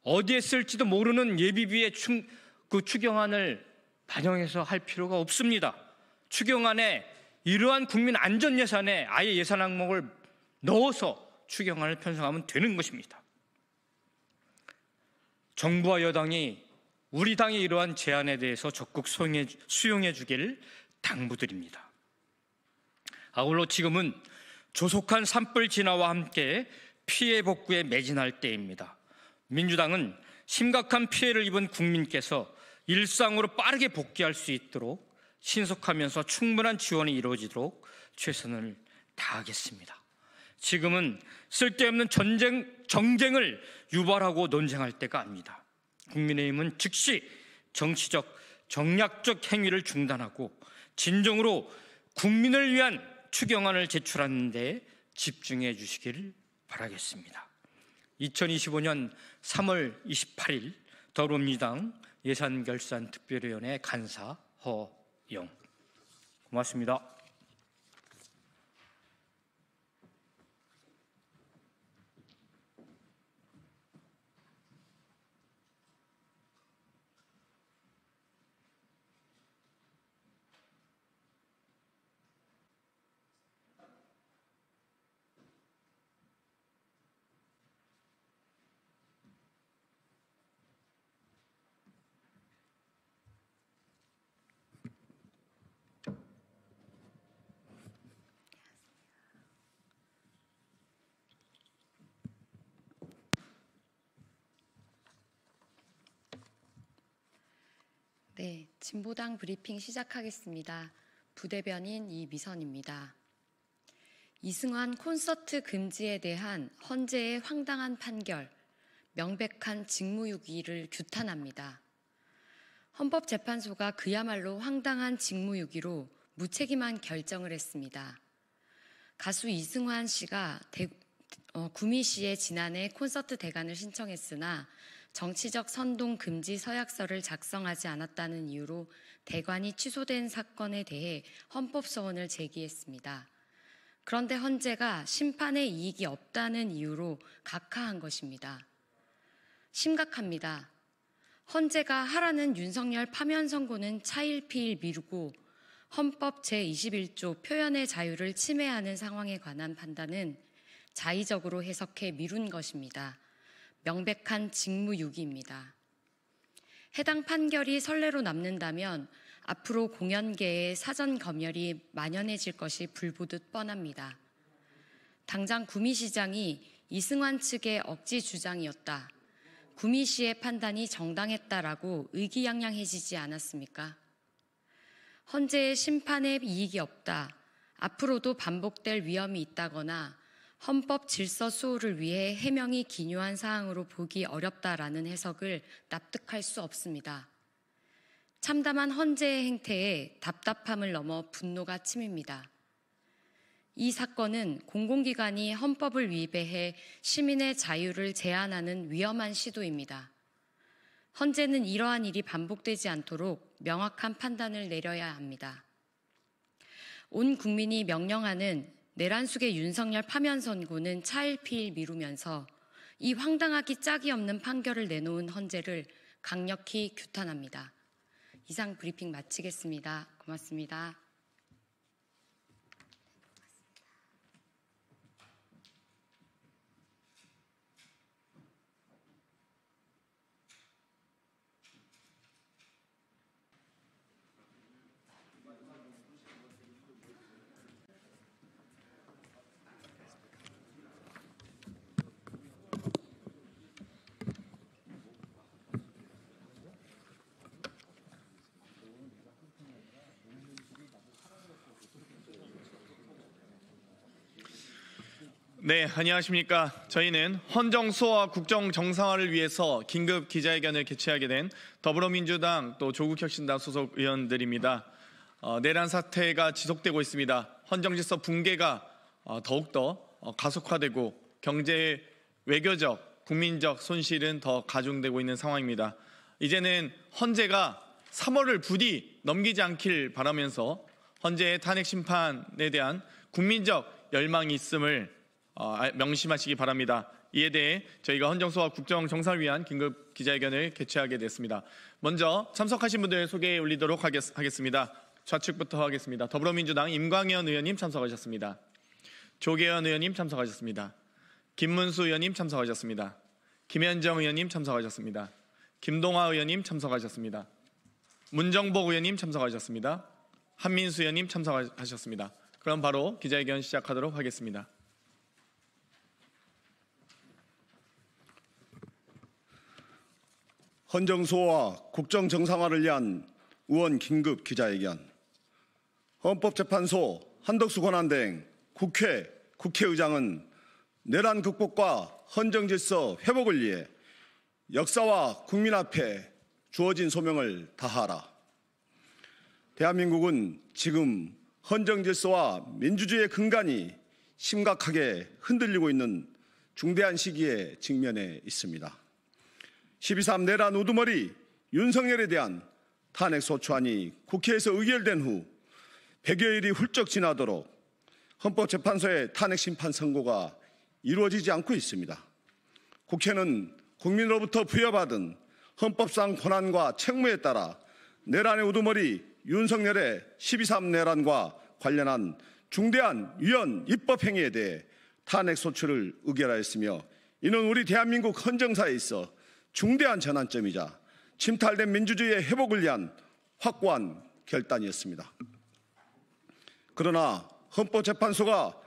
어디에 쓸지도 모르는 예비비의 추경안을 반영해서 할 필요가 없습니다. 추경안에 이러한 국민 안전 예산에 아예 예산 항목을 넣어서 추경안을 편성하면 되는 것입니다. 정부와 여당이 우리 당의 이러한 제안에 대해서 적극 수용해 주기를 당부드립니다. 아울러 지금은 조속한 산불 진화와 함께 피해 복구에 매진할 때입니다. 민주당은 심각한 피해를 입은 국민께서 일상으로 빠르게 복귀할 수 있도록 신속하면서 충분한 지원이 이루어지도록 최선을 다하겠습니다. 지금은 쓸데없는 정쟁을 유발하고 논쟁할 때가 아닙니다. 국민의힘은 즉시 정치적, 정략적 행위를 중단하고 진정으로 국민을 위한 추경안을 제출하는 데 집중해 주시기를 바라겠습니다. 2025년 3월 28일 더불어민주당 예산결산특별위원회 간사 허영. 고맙습니다. 네, 진보당 브리핑 시작하겠습니다. 부대변인 이미선입니다. 이승환 콘서트 금지에 대한 헌재의 황당한 판결, 명백한 직무유기를 규탄합니다. 헌법재판소가 그야말로 황당한 직무유기로 무책임한 결정을 했습니다. 가수 이승환 씨가 구미 씨의 지난해 콘서트 대관을 신청했으나 정치적 선동 금지 서약서를 작성하지 않았다는 이유로 대관이 취소된 사건에 대해 헌법소원을 제기했습니다. 그런데 헌재가 심판에 이익이 없다는 이유로 각하한 것입니다. 심각합니다. 헌재가 하라는 윤석열 파면 선고는 차일피일 미루고 헌법 제21조 표현의 자유를 침해하는 상황에 관한 판단은 자의적으로 해석해 미룬 것입니다. 명백한 직무유기입니다. 해당 판결이 선례로 남는다면 앞으로 공연계에 사전 검열이 만연해질 것이 불보듯 뻔합니다. 당장 구미시장이 이승환 측의 억지 주장이었다, 구미시의 판단이 정당했다라고 의기양양해지지 않았습니까? 헌재의 심판에 이익이 없다, 앞으로도 반복될 위험이 있다거나 헌법 질서 수호를 위해 해명이 기묘한 사항으로 보기 어렵다라는 해석을 납득할 수 없습니다. 참담한 헌재의 행태에 답답함을 넘어 분노가 치밉니다. 이 사건은 공공기관이 헌법을 위배해 시민의 자유를 제한하는 위험한 시도입니다. 헌재는 이러한 일이 반복되지 않도록 명확한 판단을 내려야 합니다. 온 국민이 명령하는 내란숙의 윤석열 파면 선고는 차일피일 미루면서 이 황당하기 짝이 없는 판결을 내놓은 헌재를 강력히 규탄합니다. 이상 브리핑 마치겠습니다. 고맙습니다. 네, 안녕하십니까. 저희는 헌정 수호와 국정 정상화를 위해서 긴급 기자회견을 개최하게 된 더불어민주당 또 조국혁신당 소속 의원들입니다. 내란 사태가 지속되고 있습니다. 헌정 질서 붕괴가 더욱더 가속화되고 경제, 외교적, 국민적 손실은 더 가중되고 있는 상황입니다. 이제는 헌재가 3월을 부디 넘기지 않길 바라면서 헌재의 탄핵 심판에 대한 국민적 열망이 있음을 명심하시기 바랍니다. 이에 대해 저희가 헌정수호와 국정 정상을 위한 긴급 기자회견을 개최하게 됐습니다. 먼저 참석하신 분들 소개해 올리도록 하겠습니다. 좌측부터 하겠습니다. 더불어민주당 임광현 의원님 참석하셨습니다. 조계현 의원님 참석하셨습니다. 김문수 의원님 참석하셨습니다. 김현정 의원님 참석하셨습니다. 김동화 의원님 참석하셨습니다. 문정복 의원님 참석하셨습니다. 한민수 의원님 참석하셨습니다. 그럼 바로 기자회견 시작하도록 하겠습니다. 헌정수호와 국정 정상화를 위한 의원 긴급 기자회견. 헌법재판소 한덕수 권한대행 국회의장은 내란 극복과 헌정질서 회복을 위해 역사와 국민 앞에 주어진 소명을 다하라. 대한민국은 지금 헌정질서와 민주주의의 근간이 심각하게 흔들리고 있는 중대한 시기에 직면해 있습니다. 12.3 내란 우두머리 윤석열에 대한 탄핵소추안이 국회에서 의결된 후 100여일이 훌쩍 지나도록 헌법재판소의 탄핵심판 선고가 이루어지지 않고 있습니다. 국회는 국민으로부터 부여받은 헌법상 권한과 책무에 따라 내란의 우두머리 윤석열의 12.3 내란과 관련한 중대한 위헌 입법행위에 대해 탄핵소추를 의결하였으며, 이는 우리 대한민국 헌정사에 있어 중대한 전환점이자 침탈된 민주주의의 회복을 위한 확고한 결단이었습니다. 그러나 헌법재판소가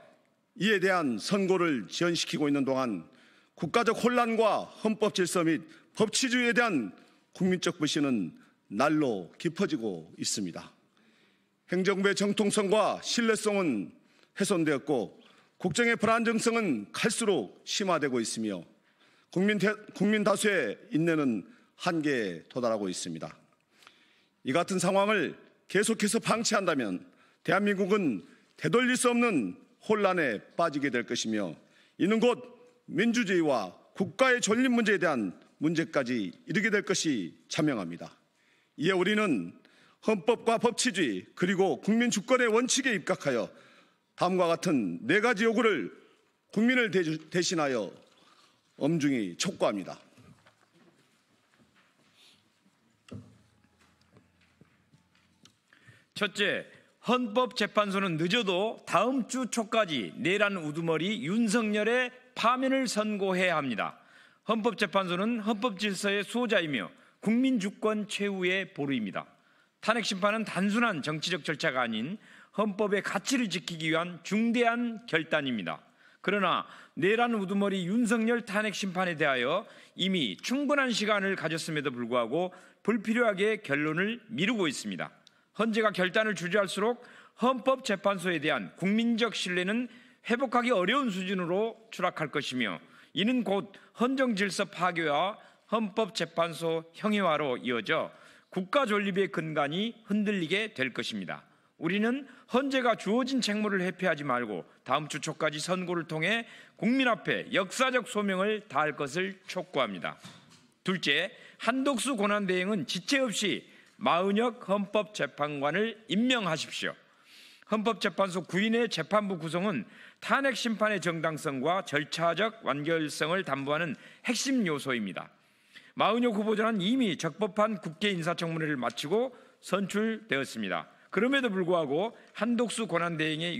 이에 대한 선고를 지연시키고 있는 동안 국가적 혼란과 헌법 질서 및 법치주의에 대한 국민적 불신은 날로 깊어지고 있습니다. 행정부의 정통성과 신뢰성은 훼손되었고 국정의 불안정성은 갈수록 심화되고 있으며 국민 다수의 인내는 한계에 도달하고 있습니다. 이 같은 상황을 계속해서 방치한다면 대한민국은 되돌릴 수 없는 혼란에 빠지게 될 것이며 이는 곧 민주주의와 국가의 존립 문제에 대한 문제까지 이르게 될 것이 자명합니다. 이에 우리는 헌법과 법치주의 그리고 국민 주권의 원칙에 입각하여 다음과 같은 4가지 요구를 국민을 대신하여 엄중히 촉구합니다. 첫째, 헌법재판소는 늦어도 다음 주 초까지 내란 우두머리 윤석열의 파면을 선고해야 합니다. 헌법재판소는 헌법질서의 수호자이며 국민주권 최후의 보루입니다. 탄핵심판은 단순한 정치적 절차가 아닌 헌법의 가치를 지키기 위한 중대한 결단입니다. 그러나 내란 우두머리 윤석열 탄핵심판에 대하여 이미 충분한 시간을 가졌음에도 불구하고 불필요하게 결론을 미루고 있습니다. 헌재가 결단을 주저할수록 헌법재판소에 대한 국민적 신뢰는 회복하기 어려운 수준으로 추락할 것이며 이는 곧 헌정질서 파괴와 헌법재판소 형해화로 이어져 국가 존립의 근간이 흔들리게 될 것입니다. 우리는 헌재가 주어진 책무를 회피하지 말고 다음 주 초까지 선고를 통해 국민 앞에 역사적 소명을 다할 것을 촉구합니다. 둘째, 한독수 권한대행은 지체 없이 마은혁 헌법재판관을 임명하십시오. 헌법재판소 9인의 재판부 구성은 탄핵 심판의 정당성과 절차적 완결성을 담보하는 핵심 요소입니다. 마은혁 후보자는 이미 적법한 국회 인사청문회를 마치고 선출되었습니다. 그럼에도 불구하고 한독수 권한대행의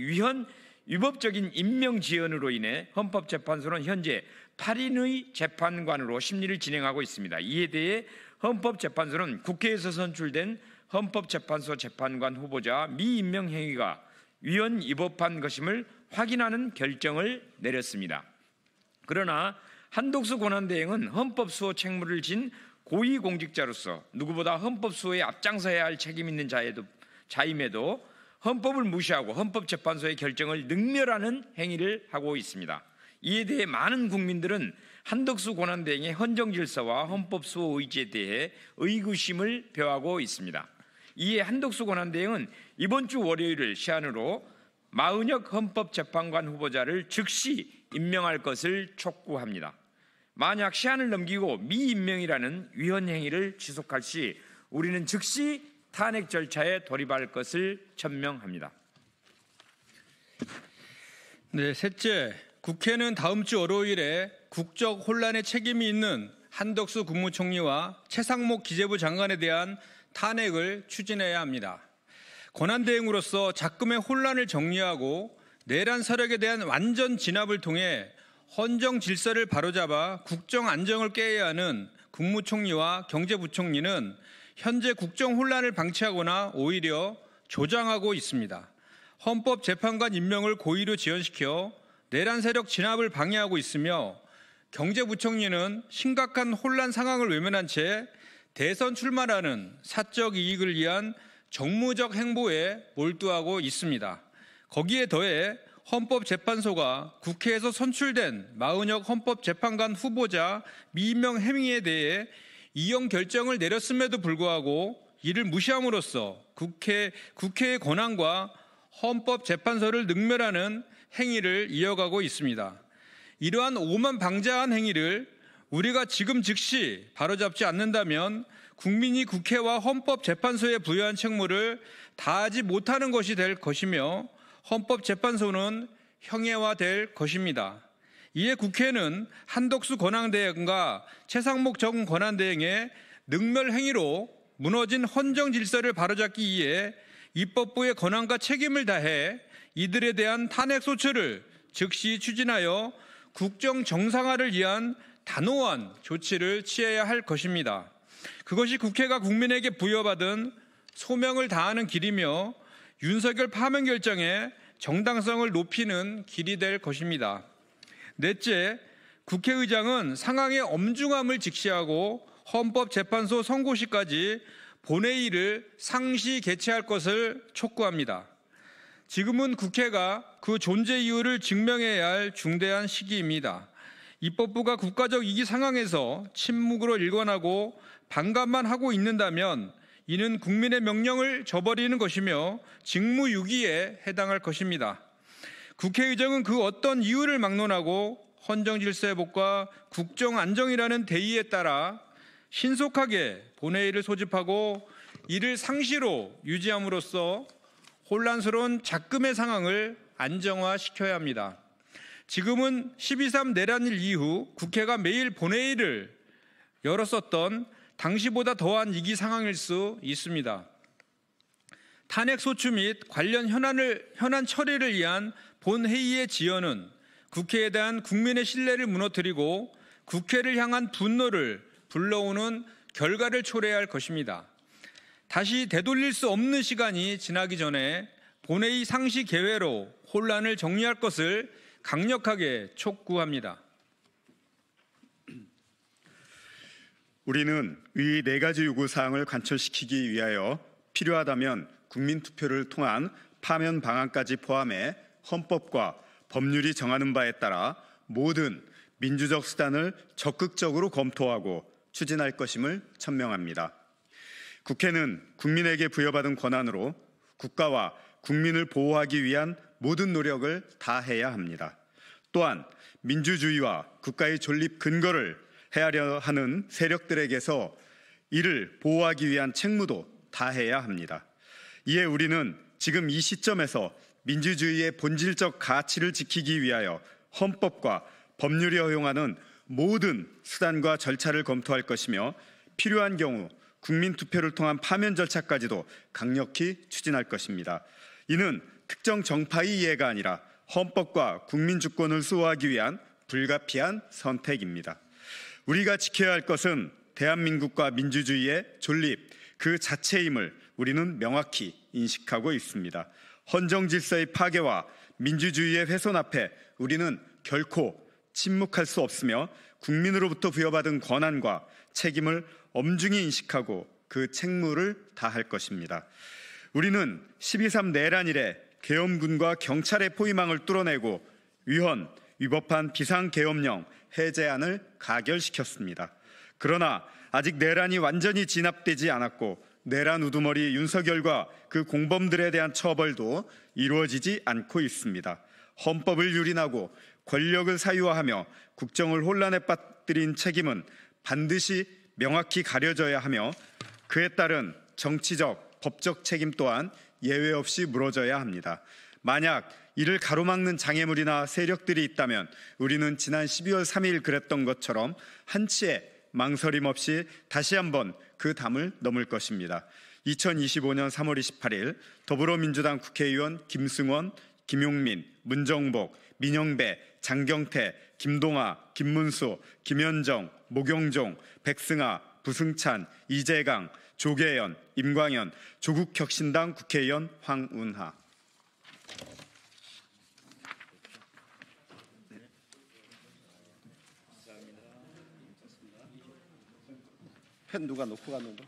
위법적인 임명 지연으로 인해 헌법재판소는 현재 8인의 재판관으로 심리를 진행하고 있습니다. 이에 대해 헌법재판소는 국회에서 선출된 헌법재판소 재판관 후보자 미임명 행위가 위헌 위법한 것임을 확인하는 결정을 내렸습니다. 그러나 한독수 권한대행은 헌법수호 책무를 진 고위공직자로서 누구보다 헌법수호에 앞장서야 할 책임 있는 자임에도 헌법을 무시하고 헌법재판소의 결정을 능멸하는 행위를 하고 있습니다. 이에 대해 많은 국민들은 한덕수 권한대행의 헌정질서와 헌법수호 의지에 대해 의구심을 표하고 있습니다. 이에 한덕수 권한대행은 이번 주 월요일을 시한으로 마은혁 헌법재판관 후보자를 즉시 임명할 것을 촉구합니다. 만약 시한을 넘기고 미임명이라는 위헌 행위를 지속할 시 우리는 즉시 탄핵 절차에 돌입할 것을 천명합니다. 네, 셋째, 국회는 다음 주 월요일에 국적 혼란에 책임이 있는 한덕수 국무총리와 최상목 기재부 장관에 대한 탄핵을 추진해야 합니다. 권한대행으로서 작금의 혼란을 정리하고 내란 세력에 대한 완전 진압을 통해 헌정 질서를 바로잡아 국정 안정을 깨야 하는 국무총리와 경제부총리는 현재 국정 혼란을 방치하거나 오히려 조장하고 있습니다. 헌법재판관 임명을 고의로 지연시켜 내란 세력 진압을 방해하고 있으며 경제부총리는 심각한 혼란 상황을 외면한 채 대선 출마라는 사적 이익을 위한 정무적 행보에 몰두하고 있습니다. 거기에 더해 헌법재판소가 국회에서 선출된 마은혁 헌법재판관 후보자 미임명 행위에 대해 이용 결정을 내렸음에도 불구하고 이를 무시함으로써 국회의 권한과 헌법재판소를 능멸하는 행위를 이어가고 있습니다. 이러한 오만방자한 행위를 우리가 지금 즉시 바로잡지 않는다면 국민이 국회와 헌법재판소에 부여한 책무를 다하지 못하는 것이 될 것이며 헌법재판소는 형해화될 것입니다. 이에 국회는 한덕수 권한대행과 최상목 전 권한대행의 능멸 행위로 무너진 헌정 질서를 바로잡기 위해 입법부의 권한과 책임을 다해 이들에 대한 탄핵 소추를 즉시 추진하여 국정 정상화를 위한 단호한 조치를 취해야 할 것입니다. 그것이 국회가 국민에게 부여받은 소명을 다하는 길이며 윤석열 파면 결정의 정당성을 높이는 길이 될 것입니다. 넷째, 국회의장은 상황의 엄중함을 직시하고 헌법재판소 선고 시까지 본회의를 상시 개최할 것을 촉구합니다. 지금은 국회가 그 존재 이유를 증명해야 할 중대한 시기입니다. 입법부가 국가적 위기 상황에서 침묵으로 일관하고 반감만 하고 있는다면 이는 국민의 명령을 저버리는 것이며 직무유기에 해당할 것입니다. 국회의정은 그 어떤 이유를 막론하고 헌정질서회복과 국정안정이라는 대의에 따라 신속하게 본회의를 소집하고 이를 상시로 유지함으로써 혼란스러운 작금의 상황을 안정화시켜야 합니다. 지금은 12.3 내란일 이후 국회가 매일 본회의를 열었었던 당시보다 더한 위기 상황일 수 있습니다. 탄핵 소추 및 관련 현안 처리를 위한 본회의의 지연은 국회에 대한 국민의 신뢰를 무너뜨리고 국회를 향한 분노를 불러오는 결과를 초래해야 할 것입니다. 다시 되돌릴 수 없는 시간이 지나기 전에 본회의 상시 개회로 혼란을 정리할 것을 강력하게 촉구합니다. 우리는 이 네 가지 요구사항을 관철시키기 위하여 필요하다면 국민투표를 통한 파면 방안까지 포함해 헌법과 법률이 정하는 바에 따라 모든 민주적 수단을 적극적으로 검토하고 추진할 것임을 천명합니다. 국회는 국민에게 부여받은 권한으로 국가와 국민을 보호하기 위한 모든 노력을 다해야 합니다. 또한 민주주의와 국가의 존립 근거를 해하려 하는 세력들에게서 이를 보호하기 위한 책무도 다해야 합니다. 이에 우리는 지금 이 시점에서 민주주의의 본질적 가치를 지키기 위하여 헌법과 법률이 허용하는 모든 수단과 절차를 검토할 것이며 필요한 경우 국민투표를 통한 파면 절차까지도 강력히 추진할 것입니다. 이는 특정 정파의 이해가 아니라 헌법과 국민주권을 수호하기 위한 불가피한 선택입니다. 우리가 지켜야 할 것은 대한민국과 민주주의의 존립 그 자체임을 우리는 명확히 인식하고 있습니다. 헌정질서의 파괴와 민주주의의 훼손 앞에 우리는 결코 침묵할 수 없으며 국민으로부터 부여받은 권한과 책임을 엄중히 인식하고 그 책무를 다할 것입니다. 우리는 12.3 내란 이래 계엄군과 경찰의 포위망을 뚫어내고 위법한 비상계엄령 해제안을 가결시켰습니다. 그러나 아직 내란이 완전히 진압되지 않았고 내란 우두머리 윤석열과 그 공범들에 대한 처벌도 이루어지지 않고 있습니다. 헌법을 유린하고 권력을 사유화하며 국정을 혼란에 빠뜨린 책임은 반드시 명확히 가려져야 하며 그에 따른 정치적, 법적 책임 또한 예외 없이 물어져야 합니다. 만약 이를 가로막는 장애물이나 세력들이 있다면 우리는 지난 12월 3일 그랬던 것처럼 한치의 망설임 없이 다시 한번 그 담을 넘을 것입니다. 2025년 3월 28일 더불어민주당 국회의원 김승원, 김용민, 문정복, 민영배, 장경태, 김동아, 김문수, 김현정, 모경종, 백승아, 부승찬, 이재강, 조계연, 임광현, 조국혁신당 국회의원 황운하. 펜 누가 놓고 갔는데?